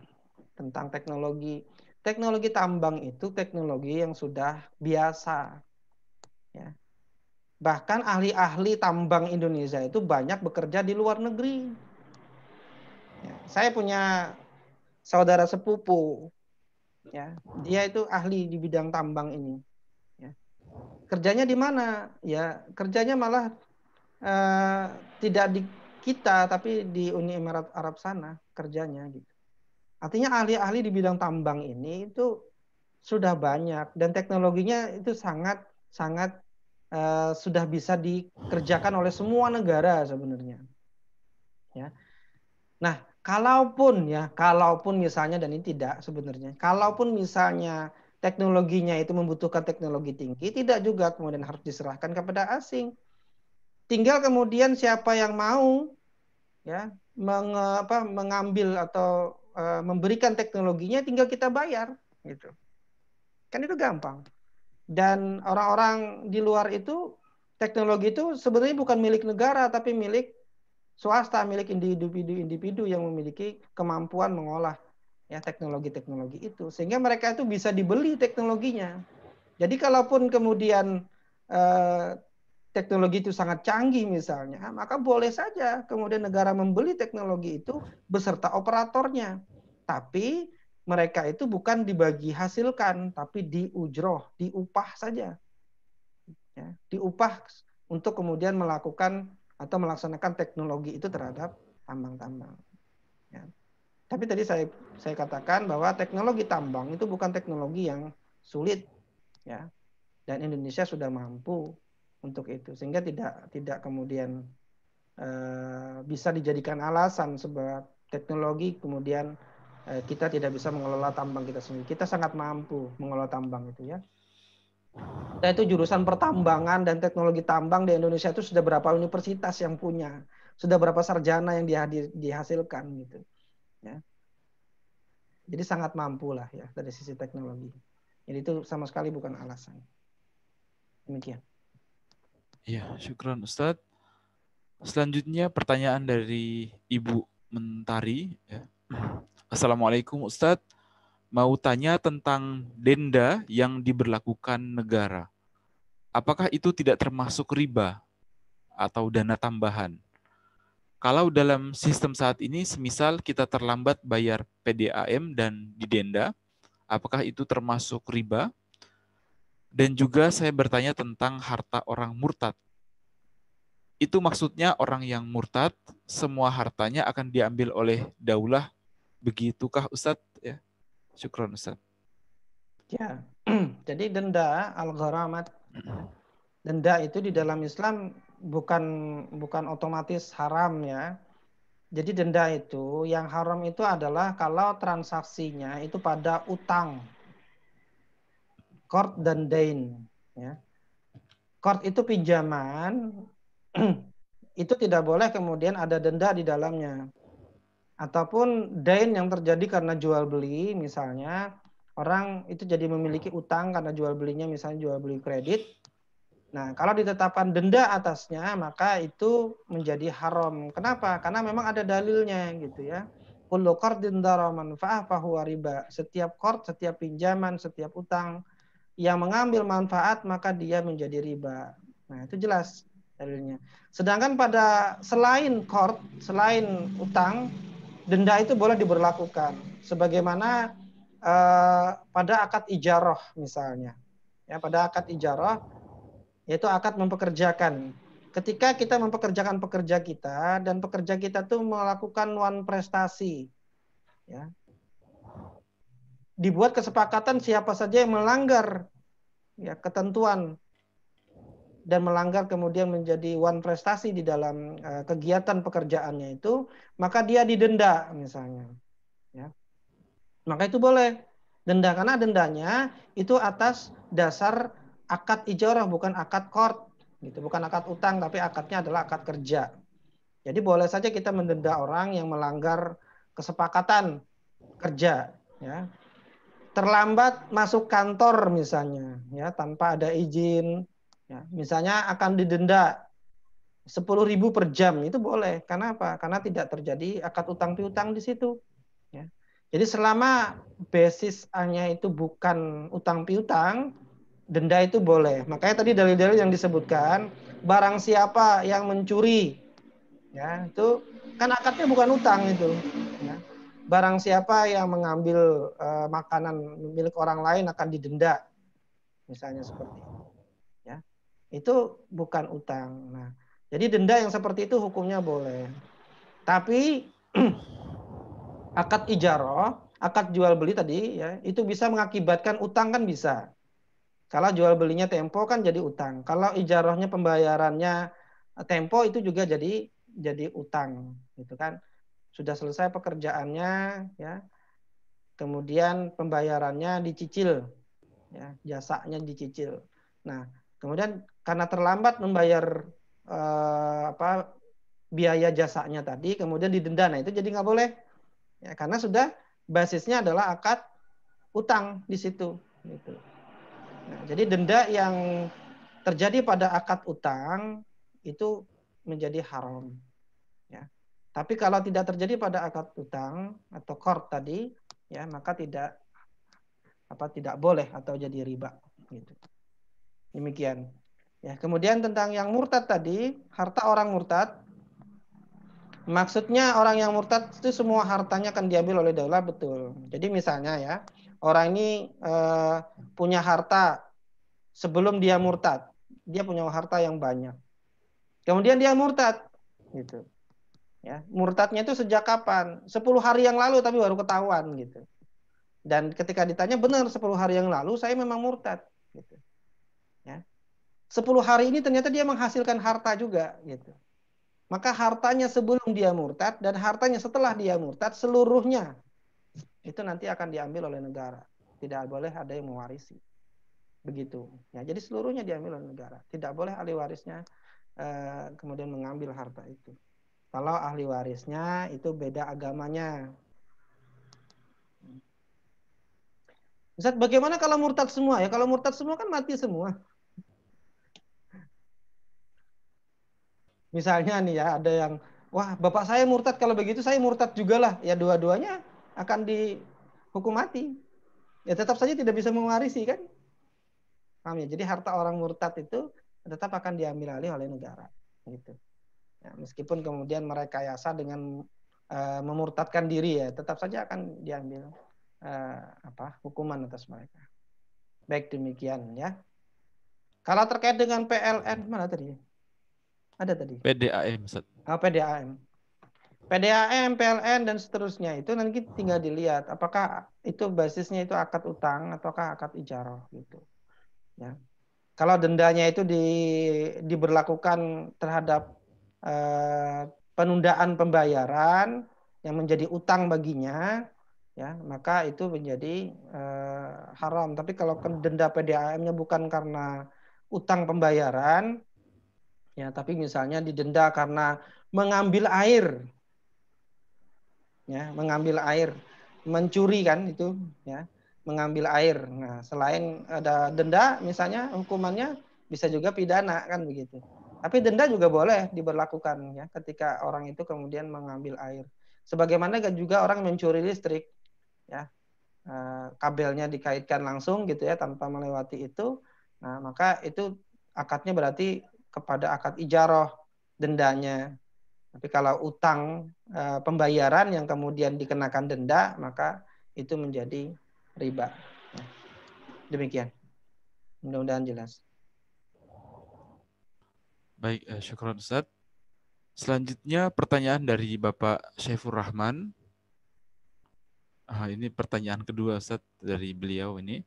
tentang teknologi. Teknologi tambang itu teknologi yang sudah biasa. Ya. Bahkan ahli-ahli tambang Indonesia itu banyak bekerja di luar negeri. Ya. Saya punya saudara sepupu, ya, dia itu ahli di bidang tambang ini. Ya. Kerjanya di mana? Ya, kerjanya malah tidak di kita, tapi di Uni Emirat Arab sana kerjanya. Gitu. Artinya ahli-ahli di bidang tambang ini itu sudah banyak dan teknologinya itu sangat sudah bisa dikerjakan oleh semua negara sebenarnya. Ya. Nah, kalaupun misalnya, dan ini tidak sebenarnya, kalaupun misalnya teknologinya itu membutuhkan teknologi tinggi, tidak juga kemudian harus diserahkan kepada asing. Tinggal kemudian siapa yang mau ya mengambil atau memberikan teknologinya, tinggal kita bayar gitu. Kan itu gampang. Dan orang-orang di luar itu, teknologi itu sebenarnya bukan milik negara, tapi milik swasta, milik individu-individu yang memiliki kemampuan mengolah ya teknologi-teknologi itu. Sehingga mereka itu bisa dibeli teknologinya. Jadi kalaupun kemudian teknologi itu sangat canggih misalnya, maka boleh saja kemudian negara membeli teknologi itu beserta operatornya. Tapi mereka itu bukan dibagi hasilkan, tapi diujroh, diupah saja. Ya, diupah untuk kemudian melakukan atau melaksanakan teknologi itu terhadap tambang-tambang. Ya. Tapi tadi saya katakan bahwa teknologi tambang itu bukan teknologi yang sulit, ya. Dan Indonesia sudah mampu untuk itu, sehingga tidak kemudian bisa dijadikan alasan sebab teknologi kemudian kita tidak bisa mengelola tambang kita sendiri. Kita sangat mampu mengelola tambang itu ya. Kita itu jurusan pertambangan dan teknologi tambang di Indonesia itu sudah berapa universitas yang punya, sudah berapa sarjana yang dihasilkan gitu. Ya. Jadi sangat mampu lah ya dari sisi teknologi. Jadi itu sama sekali bukan alasan. Demikian. Ya, syukran Ustadz. Selanjutnya pertanyaan dari Ibu Mentari. Ya. Assalamualaikum Ustadz. Mau tanya tentang denda yang diberlakukan negara. apakah itu tidak termasuk riba atau dana tambahan? Kalau dalam sistem saat ini, semisal kita terlambat bayar PDAM dan didenda, apakah itu termasuk riba? Dan juga saya bertanya tentang harta orang murtad. Itu maksudnya orang yang murtad, semua hartanya akan diambil oleh daulah, begitukah Ustadz? Ya, syukron Ustadz. Ya, jadi denda al-gharamat, denda itu di dalam Islam bukan otomatis haram ya. Jadi denda itu yang haram itu adalah kalau transaksinya itu pada utang, qard dan dain. Ya. Qard itu pinjaman, itu tidak boleh kemudian ada denda di dalamnya. Ataupun dain yang terjadi karena jual beli, misalnya orang itu jadi memiliki utang karena jual belinya misalnya jual beli kredit. Nah, kalau ditetapkan denda atasnya, maka itu menjadi haram. Kenapa? Karena memang ada dalilnya gitu ya. Kullu qardin dara manfa'ah fahuwa riba. Setiap qard, setiap pinjaman, setiap utang yang mengambil manfaat, maka dia menjadi riba. Nah, itu jelas dalilnya. Sedangkan pada selain qard, selain utang, denda itu boleh diberlakukan. Sebagaimana pada akad ijarah misalnya. Ya, pada akad ijarah, yaitu akad mempekerjakan. Ketika kita mempekerjakan pekerja kita dan pekerja kita tuh melakukan one prestasi, ya, dibuat kesepakatan siapa saja yang melanggar ya ketentuan dan melanggar kemudian menjadi one prestasi di dalam kegiatan pekerjaannya itu, maka dia didenda misalnya, ya. Maka itu boleh denda karena dendanya itu atas dasar akad ijarah bukan akad qard gitu, bukan akad utang tapi akadnya adalah akad kerja. Jadi boleh saja kita mendenda orang yang melanggar kesepakatan kerja ya. Terlambat masuk kantor misalnya ya tanpa ada izin ya, misalnya akan didenda 10.000 per jam, itu boleh. Karena apa? Karena tidak terjadi akad utang piutang di situ ya. Jadi selama basisnya itu bukan utang piutang, denda itu boleh. Makanya tadi dalil-dalil yang disebutkan, barang siapa yang mencuri, ya itu kan akadnya bukan utang itu. Ya. Barang siapa yang mengambil makanan milik orang lain akan didenda, misalnya seperti itu. Ya, itu bukan utang. Nah, jadi denda yang seperti itu hukumnya boleh. Tapi akad ijarah, akad jual beli tadi ya, itu bisa mengakibatkan utang kan bisa. Kalau jual belinya tempo kan jadi utang. Kalau ijarahnya pembayarannya tempo itu juga jadi utang, gitu kan. Sudah selesai pekerjaannya ya. Kemudian pembayarannya dicicil ya, jasanya dicicil. Nah, kemudian karena terlambat membayar biaya jasanya tadi, kemudian didenda. Nah, itu jadi nggak boleh. Ya, karena sudah basisnya adalah akad utang di situ. Gitu. Nah, jadi denda yang terjadi pada akad utang itu menjadi haram. Ya. Tapi kalau tidak terjadi pada akad utang atau qard tadi, ya maka tidak boleh atau jadi riba. Gitu. Demikian. Ya, kemudian tentang yang murtad tadi, harta orang murtad. Maksudnya orang yang murtad itu semua hartanya akan diambil oleh daulah, betul. Jadi misalnya ya, orang ini punya harta sebelum dia murtad. Dia punya harta yang banyak. Kemudian dia murtad. Gitu. Ya, murtadnya itu sejak kapan? 10 hari yang lalu tapi baru ketahuan gitu. Dan ketika ditanya benar 10 hari yang lalu saya memang murtad gitu. Ya. 10 hari ini ternyata dia menghasilkan harta juga gitu. Maka hartanya sebelum dia murtad dan hartanya setelah dia murtad seluruhnya itu nanti akan diambil oleh negara. Tidak boleh ada yang mewarisi. Begitu. Ya, jadi seluruhnya diambil oleh negara. Tidak boleh ahli warisnya kemudian mengambil harta itu. Kalau ahli warisnya itu beda agamanya. Ustaz, bagaimana kalau murtad semua? Ya kalau murtad semua kan mati semua. Misalnya nih ya ada yang, wah bapak saya murtad, kalau begitu saya murtad juga lah. Ya dua-duanya akan dihukum mati. Ya tetap saja tidak bisa mewarisi kan. Paham ya? Jadi harta orang murtad itu tetap akan diambil alih oleh negara. Gitu. Ya, meskipun kemudian merekayasa dengan memurtadkan diri ya, tetap saja akan diambil hukuman atas mereka. Baik demikian ya. Kalau terkait dengan PLN mana tadi? Ada tadi. PDAM, Ustaz. PDAM. PDAM, PLN dan seterusnya itu nanti tinggal dilihat apakah itu basisnya itu akad utang ataukah akad ijarah gitu. Ya. Kalau dendanya itu diberlakukan terhadap penundaan pembayaran yang menjadi utang baginya, ya maka itu menjadi haram. Tapi kalau denda PDAM-nya bukan karena utang pembayaran, ya tapi misalnya didenda karena mengambil air, ya mengambil air, mencuri kan itu, ya mengambil air. Nah selain ada denda, misalnya hukumannya bisa juga pidana kan begitu. Tapi denda juga boleh diberlakukan ya ketika orang itu kemudian mengambil air. Sebagaimana juga orang mencuri listrik, ya kabelnya dikaitkan langsung gitu ya tanpa melewati itu. Nah maka itu akadnya berarti kepada akad ijarah dendanya. Tapi kalau utang pembayaran yang kemudian dikenakan denda, maka itu menjadi riba. Ya. Demikian. Mudah-mudahan jelas. Baik, syukron Ustaz. Selanjutnya pertanyaan dari Bapak Syaifur Rahman. Ini pertanyaan kedua Ustaz dari beliau ini.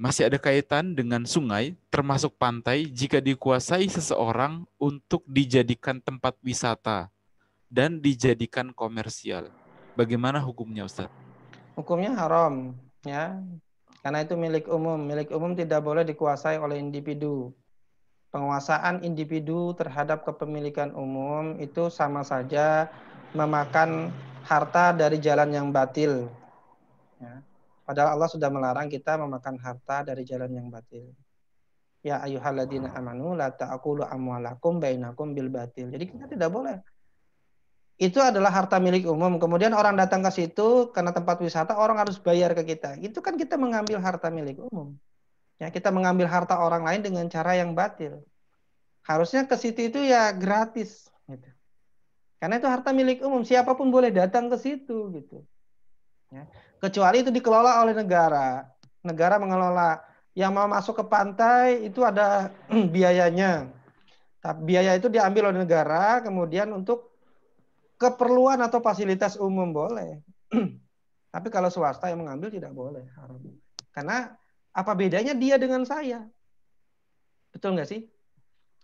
Masih ada kaitan dengan sungai, termasuk pantai, jika dikuasai seseorang untuk dijadikan tempat wisata dan dijadikan komersial. Bagaimana hukumnya, Ustaz? Hukumnya haram, ya. Karena itu milik umum. Milik umum tidak boleh dikuasai oleh individu. Penguasaan individu terhadap kepemilikan umum itu sama saja memakan harta dari jalan yang batil. Ya. Padahal Allah sudah melarang kita memakan harta dari jalan yang batil. Ya ayyuhalladzina amanu la ta'kulu amwalakum bainakum bil batil. Jadi kita tidak boleh. Itu adalah harta milik umum. Kemudian orang datang ke situ karena tempat wisata, orang harus bayar ke kita. Itu kan kita mengambil harta milik umum. Ya, kita mengambil harta orang lain dengan cara yang batil. Harusnya ke situ itu ya gratis gitu. Karena itu harta milik umum, siapapun boleh datang ke situ gitu. Ya. Kecuali itu dikelola oleh negara. Negara mengelola. Yang mau masuk ke pantai itu ada biayanya. Tapi biaya itu diambil oleh negara, kemudian untuk keperluan atau fasilitas umum boleh. Tapi kalau swasta yang mengambil tidak boleh. Haram. Karena apa bedanya dia dengan saya? Betul nggak sih?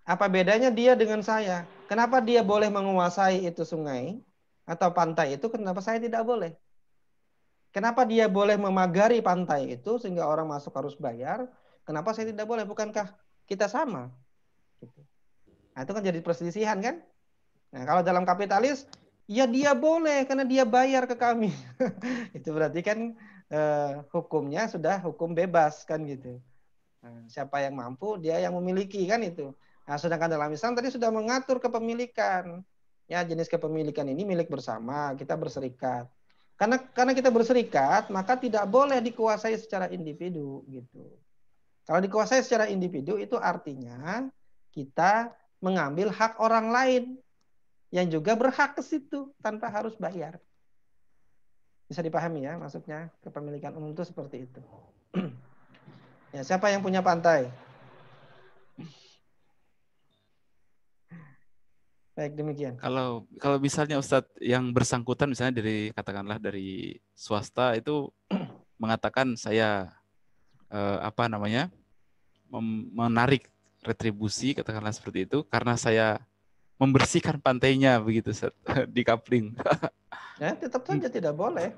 Apa bedanya dia dengan saya? Kenapa dia boleh menguasai itu sungai atau pantai itu, kenapa saya tidak boleh? Kenapa dia boleh memagari pantai itu sehingga orang masuk harus bayar? Kenapa saya tidak boleh? Bukankah kita sama? Gitu. Nah, itu kan jadi perselisihan kan? Nah, kalau dalam kapitalis, ya dia boleh karena dia bayar ke kami. Itu berarti kan hukumnya sudah hukum bebas kan gitu. Nah, siapa yang mampu, dia yang memiliki kan itu. Nah, sedangkan dalam Islam tadi sudah mengatur kepemilikan. Ya, jenis kepemilikan ini milik bersama, kita berserikat. Karena kita berserikat, maka tidak boleh dikuasai secara individu gitu. Kalau dikuasai secara individu itu artinya kita mengambil hak orang lain yang juga berhak ke situ tanpa harus bayar. Bisa dipahami ya, maksudnya kepemilikan umum itu seperti itu. Ya, siapa yang punya pantai? Baik, demikian. Kalau misalnya Ustadz yang bersangkutan misalnya katakanlah dari swasta itu mengatakan saya menarik retribusi katakanlah seperti itu karena saya membersihkan pantainya begitu Ustadz, di kapling. Ya, tetap saja tidak boleh.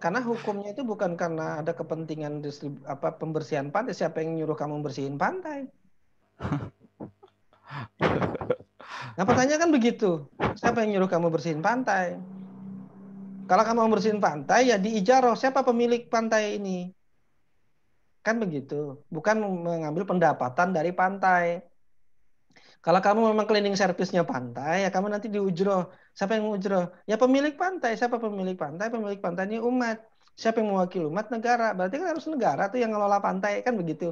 Karena hukumnya itu bukan karena ada kepentingan pembersihan pantai. Siapa yang nyuruh kamu bersihin pantai? Nah, pertanyaan kan begitu. Siapa yang nyuruh kamu bersihin pantai? Kalau kamu mau bersihin pantai, ya diijarah. Siapa pemilik pantai ini? Kan begitu. Bukan mengambil pendapatan dari pantai. Kalau kamu memang cleaning service-nya pantai, ya kamu nanti diujroh. Siapa yang mengujroh? Ya pemilik pantai. Siapa pemilik pantai? Pemilik pantai ini umat. Siapa yang mewakili umat? Negara. Berarti kan harus negara tuh yang ngelola pantai. Kan begitu.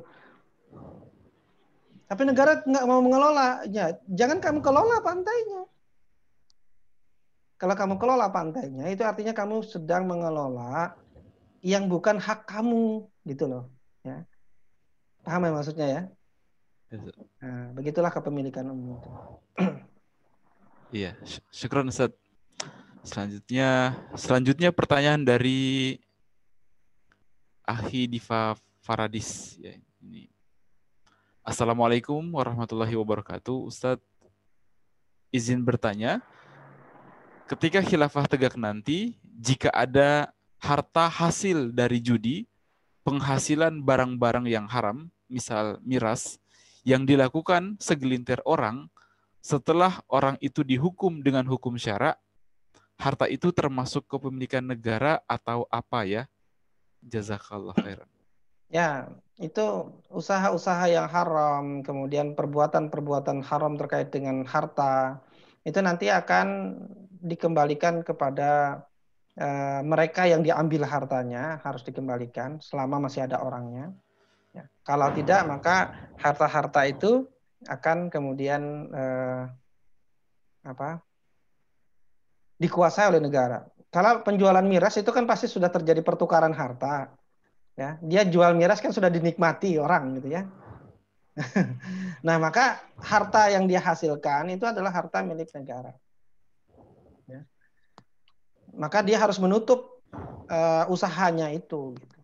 Tapi negara nggak mau mengelola. Ya, jangan kamu kelola pantainya. Kalau kamu kelola pantainya, itu artinya kamu sedang mengelola yang bukan hak kamu, gitu loh. Ya, paham ya maksudnya ya? Nah, begitulah kepemilikan umum itu. Iya, syukran Ustaz. Selanjutnya pertanyaan dari Ahi Diva Faradis. Ya, ini. Assalamualaikum warahmatullahi wabarakatuh. Ustadz, izin bertanya, ketika khilafah tegak nanti, jika ada harta hasil dari judi, penghasilan barang-barang yang haram, misal miras, yang dilakukan segelintir orang, setelah orang itu dihukum dengan hukum syara, harta itu termasuk kepemilikan negara atau apa ya? Jazakallah khairan. Ya, itu usaha-usaha yang haram, kemudian perbuatan-perbuatan haram terkait dengan harta, itu nanti akan dikembalikan kepada mereka yang diambil hartanya, harus dikembalikan selama masih ada orangnya. Ya. Kalau tidak, maka harta-harta itu akan kemudian dikuasai oleh negara. Kalau penjualan miras itu kan pasti sudah terjadi pertukaran harta. Ya, dia jual miras kan sudah dinikmati orang gitu ya. Nah, maka harta yang dia hasilkan itu adalah harta milik negara. Ya. Maka dia harus menutup usahanya itu. Gitu.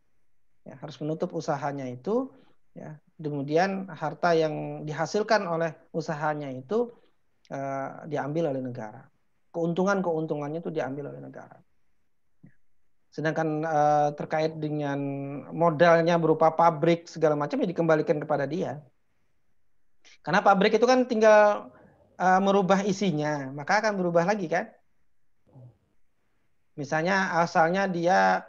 Ya, harus menutup usahanya itu. Ya. Kemudian harta yang dihasilkan oleh usahanya itu diambil oleh negara. Keuntungannya itu diambil oleh negara. Sedangkan terkait dengan modalnya berupa pabrik segala macam ya dikembalikan kepada dia. Karena pabrik itu kan tinggal merubah isinya, maka akan berubah lagi kan. Misalnya asalnya dia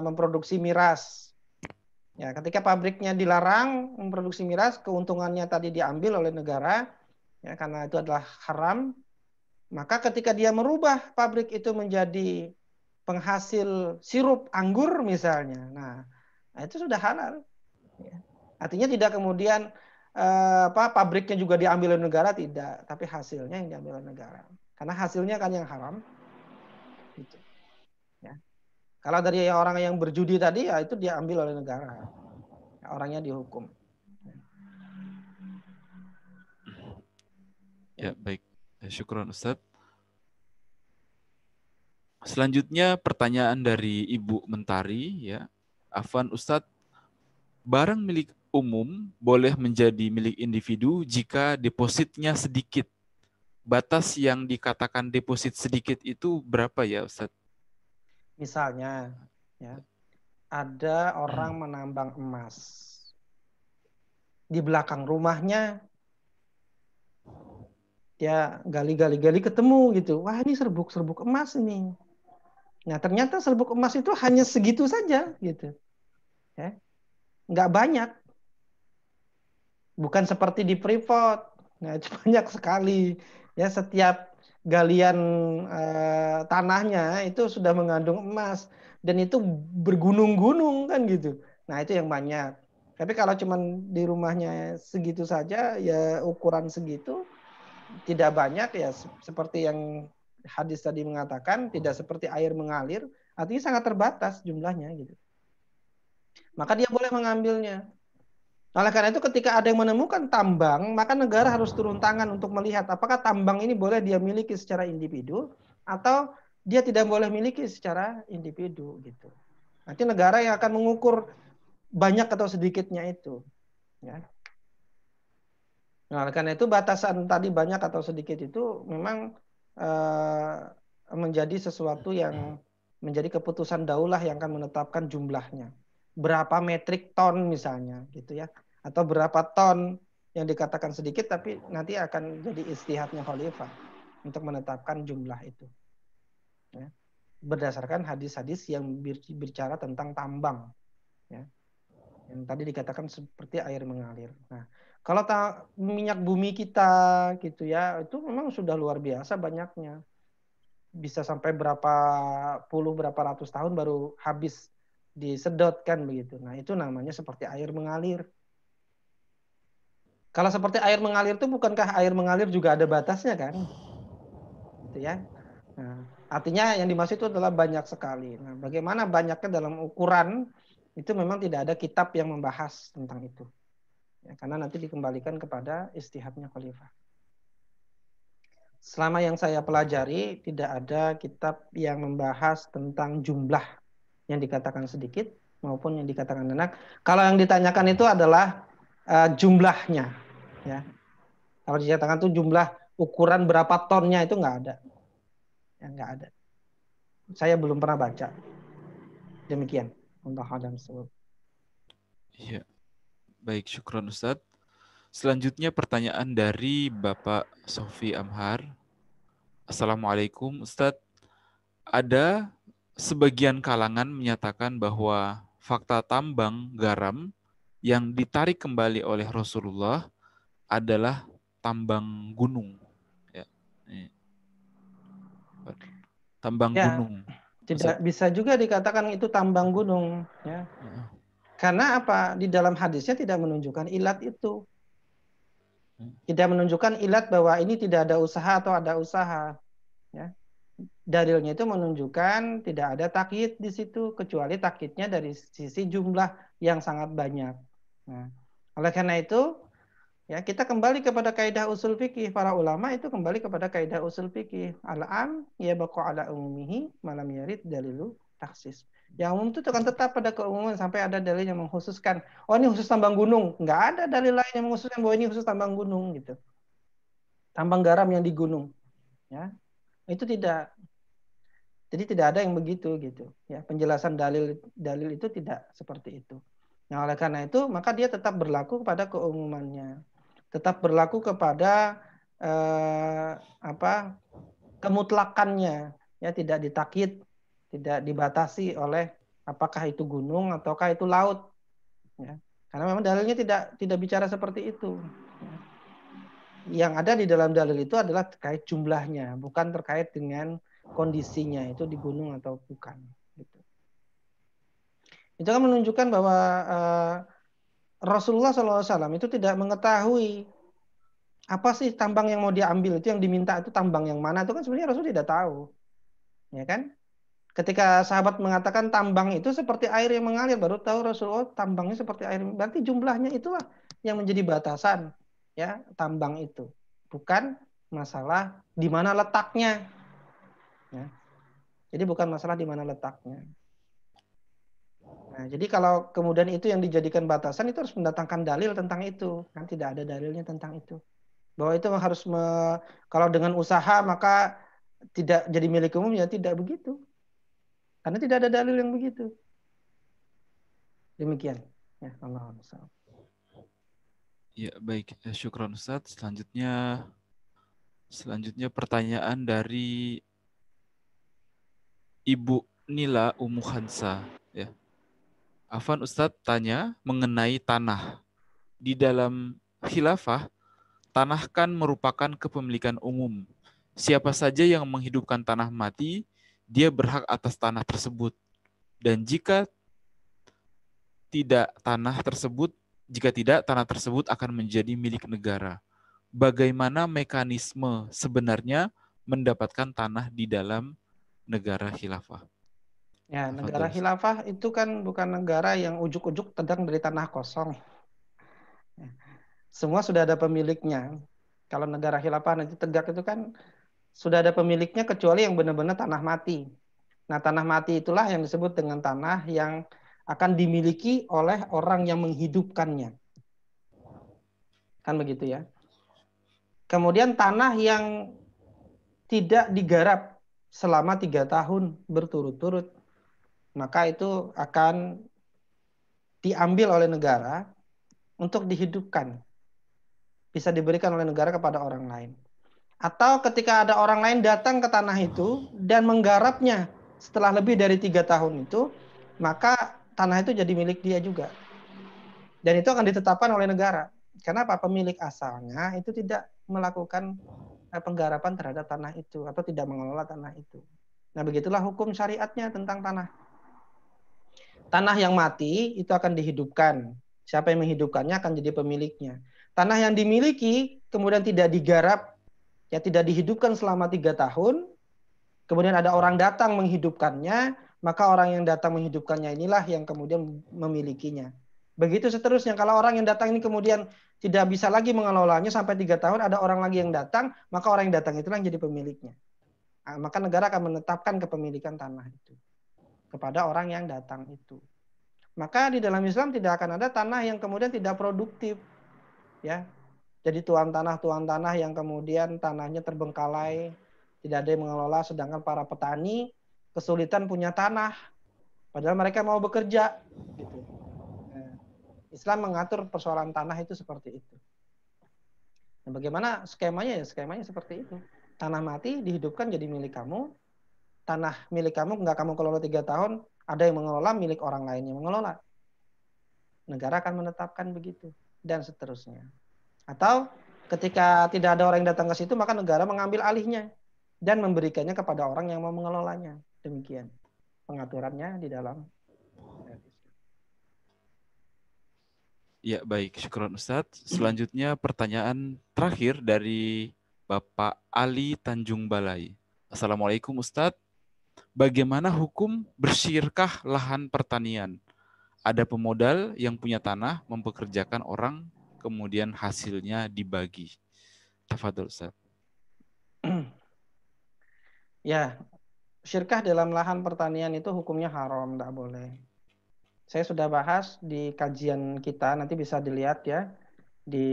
memproduksi miras. Ya, ketika pabriknya dilarang memproduksi miras, keuntungannya tadi diambil oleh negara, ya, karena itu adalah haram. Maka ketika dia merubah pabrik itu menjadi penghasil sirup anggur misalnya, nah itu sudah halal. Ya. Artinya tidak kemudian pabriknya juga diambil oleh negara, tidak, tapi hasilnya yang diambil oleh negara. Karena hasilnya kan yang haram. Gitu. Ya. Kalau dari orang yang berjudi tadi, ya itu diambil oleh negara. Ya, orangnya dihukum. Ya, baik. Syukron Ustadz. Selanjutnya pertanyaan dari Ibu Mentari, ya. Afwan Ustadz, barang milik umum boleh menjadi milik individu jika depositnya sedikit. Batas yang dikatakan deposit sedikit itu berapa ya Ustadz? Misalnya, ya, ada orang menambang emas. Di belakang rumahnya, dia gali-gali ketemu gitu. Wah, ini serbuk-serbuk emas ini. Nah, ternyata serbuk emas itu hanya segitu saja gitu. Ya. Nggak banyak. Bukan seperti di Freeport. Nah, itu banyak sekali. Ya, setiap galian tanahnya itu sudah mengandung emas dan itu bergunung-gunung kan gitu. Nah, itu yang banyak. Tapi kalau cuman di rumahnya segitu saja, ya ukuran segitu, tidak banyak ya seperti yang hadis tadi mengatakan, tidak seperti air mengalir, artinya sangat terbatas jumlahnya gitu. Maka dia boleh mengambilnya. Oleh karena itu ketika ada yang menemukan tambang, maka negara harus turun tangan untuk melihat apakah tambang ini boleh dia miliki secara individu atau dia tidak boleh miliki secara individu gitu. Nanti negara yang akan mengukur banyak atau sedikitnya itu. Ya. Nah, oleh karena itu batasan tadi banyak atau sedikit itu memang menjadi sesuatu yang menjadi keputusan daulah yang akan menetapkan jumlahnya. Berapa metrik ton misalnya gitu ya. Atau berapa ton yang dikatakan sedikit tapi nanti akan jadi istihadnya khalifah untuk menetapkan jumlah itu. Ya. Berdasarkan hadis-hadis yang bicara tentang tambang. Ya. Yang tadi dikatakan seperti air mengalir. Nah, kalau minyak bumi kita gitu ya, itu memang sudah luar biasa banyaknya. Bisa sampai berapa ratus tahun baru habis disedot kan begitu. Nah, itu namanya seperti air mengalir. Kalau seperti air mengalir itu bukankah air mengalir juga ada batasnya kan? Gitu ya. Nah, artinya yang dimaksud itu adalah banyak sekali. Nah, bagaimana banyaknya dalam ukuran itu memang tidak ada kitab yang membahas tentang itu. Ya, karena nanti dikembalikan kepada ijtihadnya khalifah. Selama yang saya pelajari tidak ada kitab yang membahas tentang jumlah yang dikatakan sedikit maupun yang dikatakan banyak. Kalau yang ditanyakan itu adalah jumlahnya, ya. Kalau dikatakan itu jumlah ukuran berapa tonnya itu nggak ada, ya nggak ada. Saya belum pernah baca. Demikian. Allah a'lam bishawab. Iya, baik, syukron Ustadz. Selanjutnya pertanyaan dari Bapak Sofi Amhar. Assalamualaikum Ustadz. Ada sebagian kalangan menyatakan bahwa fakta tambang garam yang ditarik kembali oleh Rasulullah adalah tambang gunung. Ya. Tambang Ya, gunung. tidak bisa juga dikatakan itu tambang gunung, ya. Karena apa? Di dalam hadisnya tidak menunjukkan ilat itu. Tidak menunjukkan ilat bahwa ini tidak ada usaha atau ada usaha, ya. Dalilnya itu menunjukkan tidak ada takyid di situ kecuali takyidnya dari sisi jumlah yang sangat banyak. Nah, oleh karena itu ya kita kembali kepada kaidah usul fikih. Para ulama itu kembali kepada kaidah usul fikih. Al-am ya baqa ala umumihi malam yarid dalilu taksis. Yang umum itu akan tetap pada keumuman sampai ada dalil yang mengkhususkan. Oh ini khusus tambang gunung. Nggak ada dalil lain yang mengkhususkan bahwa ini khusus tambang gunung gitu. Tambang garam yang di gunung. Ya, itu tidak. Jadi tidak ada yang begitu gitu. Ya, penjelasan dalil itu tidak seperti itu. Nah, oleh karena itu maka dia tetap berlaku kepada keumumannya. Tetap berlaku kepada kemutlakannya, ya tidak ditakyid, tidak dibatasi oleh apakah itu gunung ataukah itu laut, ya. Karena memang dalilnya tidak bicara seperti itu. Yang ada di dalam dalil itu adalah terkait jumlahnya, bukan terkait dengan kondisinya itu di gunung atau bukan. Gitu. Itu kan menunjukkan bahwa Rasulullah SAW itu tidak mengetahui apa sih tambang yang mau diambil, itu yang diminta itu tambang yang mana, itu kan sebenarnya Rasul tidak tahu, ya kan? Ketika sahabat mengatakan tambang itu seperti air yang mengalir, baru tahu Rasulullah tambangnya seperti air. Berarti jumlahnya itulah yang menjadi batasan, ya, tambang itu. Bukan masalah di mana letaknya. Ya. Jadi bukan masalah di mana letaknya. Nah, jadi kalau kemudian itu yang dijadikan batasan, itu harus mendatangkan dalil tentang itu. Kan tidak ada dalilnya tentang itu. Bahwa itu harus kalau dengan usaha maka tidak jadi milik umum, ya tidak begitu. Karena tidak ada dalil yang begitu. Demikian. Ya, Allah. Ya, baik. Syukron Ustaz. Selanjutnya pertanyaan dari Ibu Nila Ummu Hansa. Ya. Afan Ustadz tanya mengenai tanah. Di dalam khilafah, tanah kan merupakan kepemilikan umum. Siapa saja yang menghidupkan tanah mati, dia berhak atas tanah tersebut. Dan jika tidak, tanah tersebut akan menjadi milik negara. Bagaimana mekanisme sebenarnya mendapatkan tanah di dalam negara khilafah? Ya, negara khilafah itu kan bukan negara yang ujuk-ujuk tendang dari tanah kosong. Semua sudah ada pemiliknya. Kalau negara khilafah nanti tegak itu kan sudah ada pemiliknya kecuali yang benar-benar tanah mati. Nah, tanah mati itulah yang disebut dengan tanah yang akan dimiliki oleh orang yang menghidupkannya. Kan begitu ya. Kemudian tanah yang tidak digarap selama 3 tahun berturut-turut, maka itu akan diambil oleh negara untuk dihidupkan. Bisa diberikan oleh negara kepada orang lain. Atau ketika ada orang lain datang ke tanah itu dan menggarapnya setelah lebih dari 3 tahun itu, maka tanah itu jadi milik dia juga. Dan itu akan ditetapkan oleh negara. Kenapa? Pemilik asalnya itu tidak melakukan penggarapan terhadap tanah itu atau tidak mengelola tanah itu. Nah, begitulah hukum syariatnya tentang tanah. Tanah yang mati itu akan dihidupkan. Siapa yang menghidupkannya akan jadi pemiliknya. tanah yang dimiliki kemudian tidak digarap, ya tidak dihidupkan selama 3 tahun, kemudian ada orang datang menghidupkannya, maka orang yang datang menghidupkannya inilah yang kemudian memilikinya. Begitu seterusnya, kalau orang yang datang ini kemudian tidak bisa lagi mengelolanya sampai 3 tahun, ada orang lagi yang datang, maka orang yang datang itulah yang jadi pemiliknya. Nah, maka negara akan menetapkan kepemilikan tanah itu kepada orang yang datang itu. Maka di dalam Islam tidak akan ada tanah yang kemudian tidak produktif, ya. Jadi tuan tanah yang kemudian tanahnya terbengkalai, tidak ada yang mengelola, sedangkan para petani kesulitan punya tanah, padahal mereka mau bekerja. Gitu. Nah, Islam mengatur persoalan tanah itu seperti itu. Nah, bagaimana skemanya? Ya skemanya seperti itu. Tanah mati dihidupkan jadi milik kamu, tanah milik kamu nggak kamu kelola 3 tahun, ada yang mengelola, milik orang lain yang mengelola. Negara akan menetapkan begitu dan seterusnya. Atau ketika tidak ada orang yang datang ke situ, maka negara mengambil alihnya dan memberikannya kepada orang yang mau mengelolanya. Demikian pengaturannya di dalam. Ya, baik. Syukron Ustadz. Selanjutnya pertanyaan terakhir dari Bapak Ali Tanjung Balai. Assalamualaikum Ustadz. Bagaimana hukum bersyirkah lahan pertanian? Ada pemodal yang punya tanah mempekerjakan orang, kemudian hasilnya dibagi. Tafadhol Ustaz. Ya, syirkah dalam lahan pertanian itu hukumnya haram, tidak boleh. Saya sudah bahas di kajian kita, nanti bisa dilihat ya di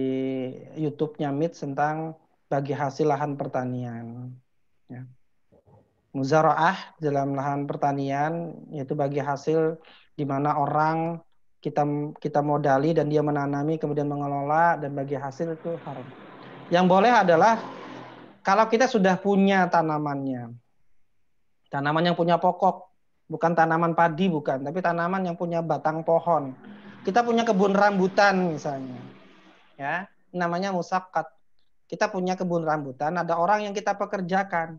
YouTube-nya MIT tentang bagi hasil lahan pertanian. Ya. Muzaraah dalam lahan pertanian yaitu bagi hasil di mana orang kita modali dan dia menanami kemudian mengelola dan bagi hasil itu haram. Yang boleh adalah kalau kita sudah punya tanamannya, tanaman yang punya pokok, bukan tanaman padi bukan, tapi tanaman yang punya batang pohon. Kita punya kebun rambutan misalnya, ya namanya musaqqat. Kita punya kebun rambutan, ada orang yang kita pekerjakan.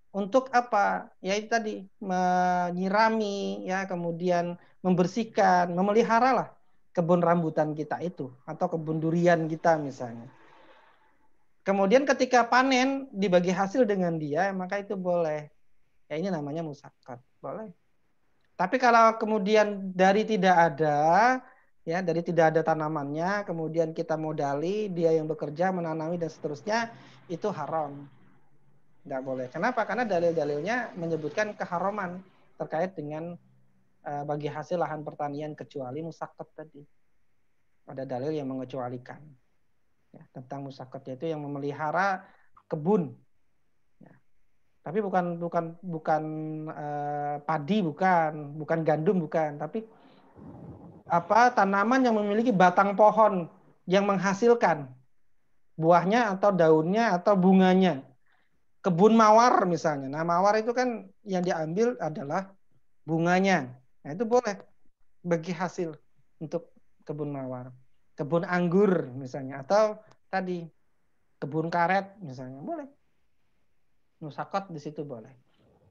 Untuk apa? Ya itu tadi menyirami, ya kemudian membersihkan, memelihara lah kebun rambutan kita itu atau kebun durian kita misalnya. Kemudian ketika panen dibagi hasil dengan dia, maka itu boleh. Ya ini namanya musaqqat, boleh. Tapi kalau kemudian dari tidak ada, ya dari tidak ada tanamannya, kemudian kita modali, dia yang bekerja, menanami dan seterusnya, itu haram. Nggak boleh. Kenapa? Karena dalil-dalilnya menyebutkan keharaman terkait dengan bagi hasil lahan pertanian kecuali musaqqat tadi. Ada dalil yang mengecualikan ya, tentang musaqqat, yaitu yang memelihara kebun. Ya. Tapi bukan padi, bukan gandum, bukan. Tapi tanaman yang memiliki batang pohon yang menghasilkan buahnya atau daunnya atau bunganya. Kebun mawar misalnya. Nah, mawar itu kan yang diambil adalah bunganya. Nah, itu boleh bagi hasil untuk kebun mawar. Kebun anggur misalnya atau tadi kebun karet misalnya, boleh. Musaqqat di situ boleh.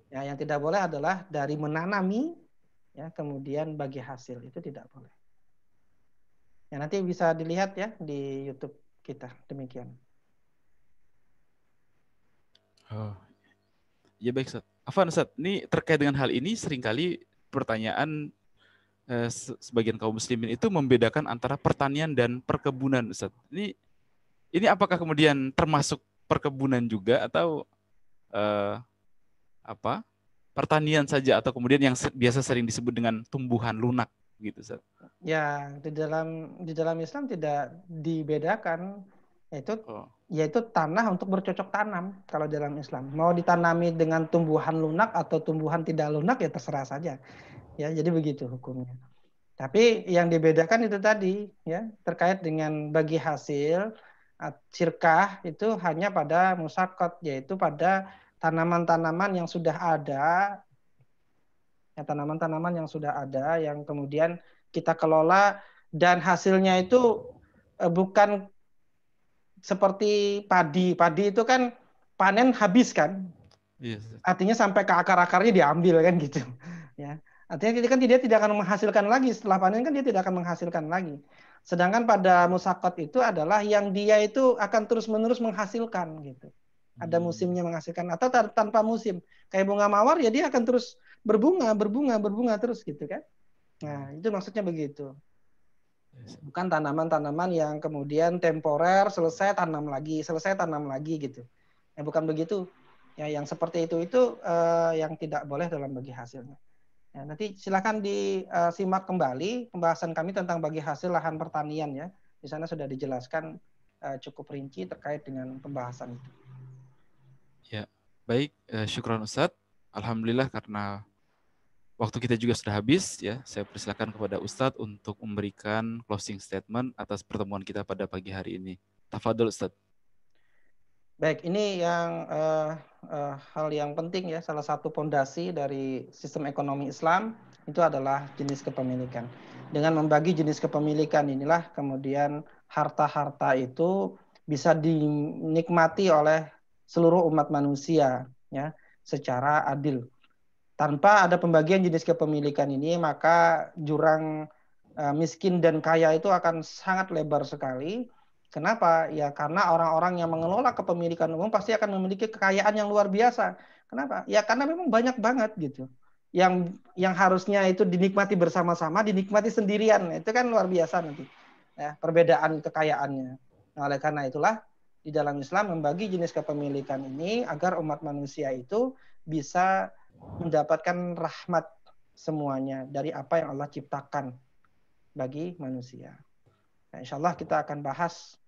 Ya, yang tidak boleh adalah dari menanami ya kemudian bagi hasil, itu tidak boleh. Ya, nanti bisa dilihat ya di YouTube kita. Demikian. Oh. Ya baik Ustaz. Afwan Ustaz, ini terkait dengan hal ini seringkali pertanyaan sebagian kaum muslimin itu membedakan antara pertanian dan perkebunan Ustaz. Ini apakah kemudian termasuk perkebunan juga atau pertanian saja atau kemudian yang biasa sering disebut dengan tumbuhan lunak gitu Ustaz? Ya, di dalam Islam tidak dibedakan, yaitu tanah untuk bercocok tanam kalau dalam Islam. Mau ditanami dengan tumbuhan lunak atau tumbuhan tidak lunak ya terserah saja. Ya, jadi begitu hukumnya. Tapi yang dibedakan itu tadi ya, terkait dengan bagi hasil syirkah itu hanya pada musaqqat, yaitu pada tanaman-tanaman yang sudah ada. Ya, tanaman-tanaman yang sudah ada yang kemudian kita kelola dan hasilnya itu bukan seperti padi. Padi itu kan panen habis kan. Yes. Artinya sampai ke akar-akarnya diambil kan gitu. Ya. Artinya dia kan tidak akan menghasilkan lagi setelah panen, kan dia tidak akan menghasilkan lagi. Sedangkan pada musakot itu adalah yang dia itu akan terus-menerus menghasilkan gitu. Ada musimnya menghasilkan atau tanpa musim. Kayak bunga mawar ya dia akan terus berbunga terus gitu kan. Nah, itu maksudnya begitu. Bukan tanaman-tanaman yang kemudian temporer, selesai tanam lagi gitu. Ya bukan begitu. Ya yang seperti itu yang tidak boleh dalam bagi hasilnya. Ya, nanti silakan disimak kembali pembahasan kami tentang bagi hasil lahan pertanian ya. Di sana sudah dijelaskan cukup rinci terkait dengan pembahasan itu. Ya, baik, syukran Ustadz. Alhamdulillah karena waktu kita juga sudah habis ya. Saya persilakan kepada Ustadz untuk memberikan closing statement atas pertemuan kita pada pagi hari ini. Tafadhol Ustadz. Baik, ini yang hal yang penting ya, salah satu pondasi dari sistem ekonomi Islam itu adalah jenis kepemilikan. Dengan membagi jenis kepemilikan inilah kemudian harta-harta itu bisa dinikmati oleh seluruh umat manusia ya, secara adil. Tanpa ada pembagian jenis kepemilikan ini, maka jurang miskin dan kaya itu akan sangat lebar sekali. Kenapa? Ya karena orang-orang yang mengelola kepemilikan umum pasti akan memiliki kekayaan yang luar biasa. Kenapa? Ya karena memang banyak banget gitu. Yang harusnya itu dinikmati bersama-sama, dinikmati sendirian. Itu kan luar biasa nanti. Ya, perbedaan kekayaannya. Nah, oleh karena itulah di dalam Islam membagi jenis kepemilikan ini agar umat manusia itu bisa mendapatkan rahmat semuanya dari apa yang Allah ciptakan bagi manusia. Nah, insya Allah kita akan bahas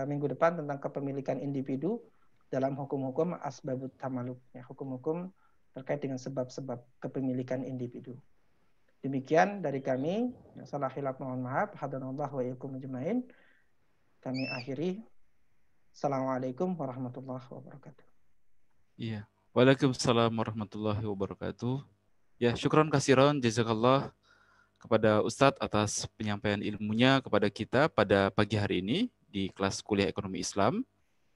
minggu depan tentang kepemilikan individu dalam hukum-hukum asbabut tamaluk, ya, hukum-hukum terkait dengan sebab-sebab kepemilikan individu. Demikian dari kami. Salah khilaf mohon maaf. Hadanallahu wa iyyakum ajmain. Kami akhiri. Assalamualaikum warahmatullahi wabarakatuh. Iya. Waalaikumsalam warahmatullahi wabarakatuh. Ya, syukron kasiron jazakallah kepada Ustadz atas penyampaian ilmunya kepada kita pada pagi hari ini di kelas kuliah ekonomi Islam.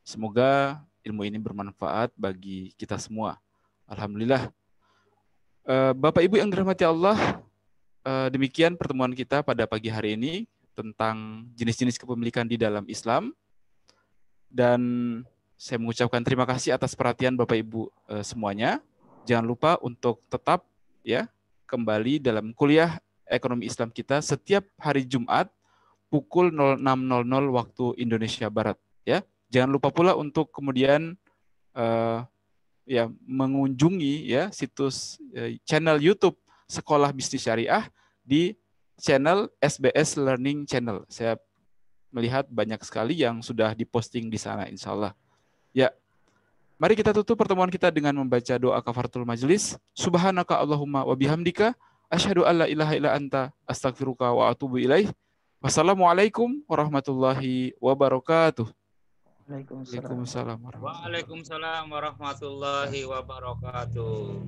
Semoga ilmu ini bermanfaat bagi kita semua. Alhamdulillah. Bapak Ibu yang dirahmati Allah, demikian pertemuan kita pada pagi hari ini tentang jenis-jenis kepemilikan di dalam Islam. Dan saya mengucapkan terima kasih atas perhatian Bapak Ibu semuanya. Jangan lupa untuk tetap ya kembali dalam kuliah ekonomi Islam kita setiap hari Jumat pukul 06.00 waktu Indonesia Barat ya. Jangan lupa pula untuk kemudian ya mengunjungi ya situs channel YouTube Sekolah Bisnis Syariah di channel SBS Learning Channel. Saya melihat banyak sekali yang sudah diposting di sana insya Allah. Ya, mari kita tutup pertemuan kita dengan membaca doa kafaratul majlis. Subhanaka Allahumma wa bihamdika asyhadu alla ilaha illa anta astaghfiruka wa atubu ilaih. Wassalamualaikum warahmatullahi wabarakatuh. Waalaikumsalam. Waalaikumsalam warahmatullahi wabarakatuh.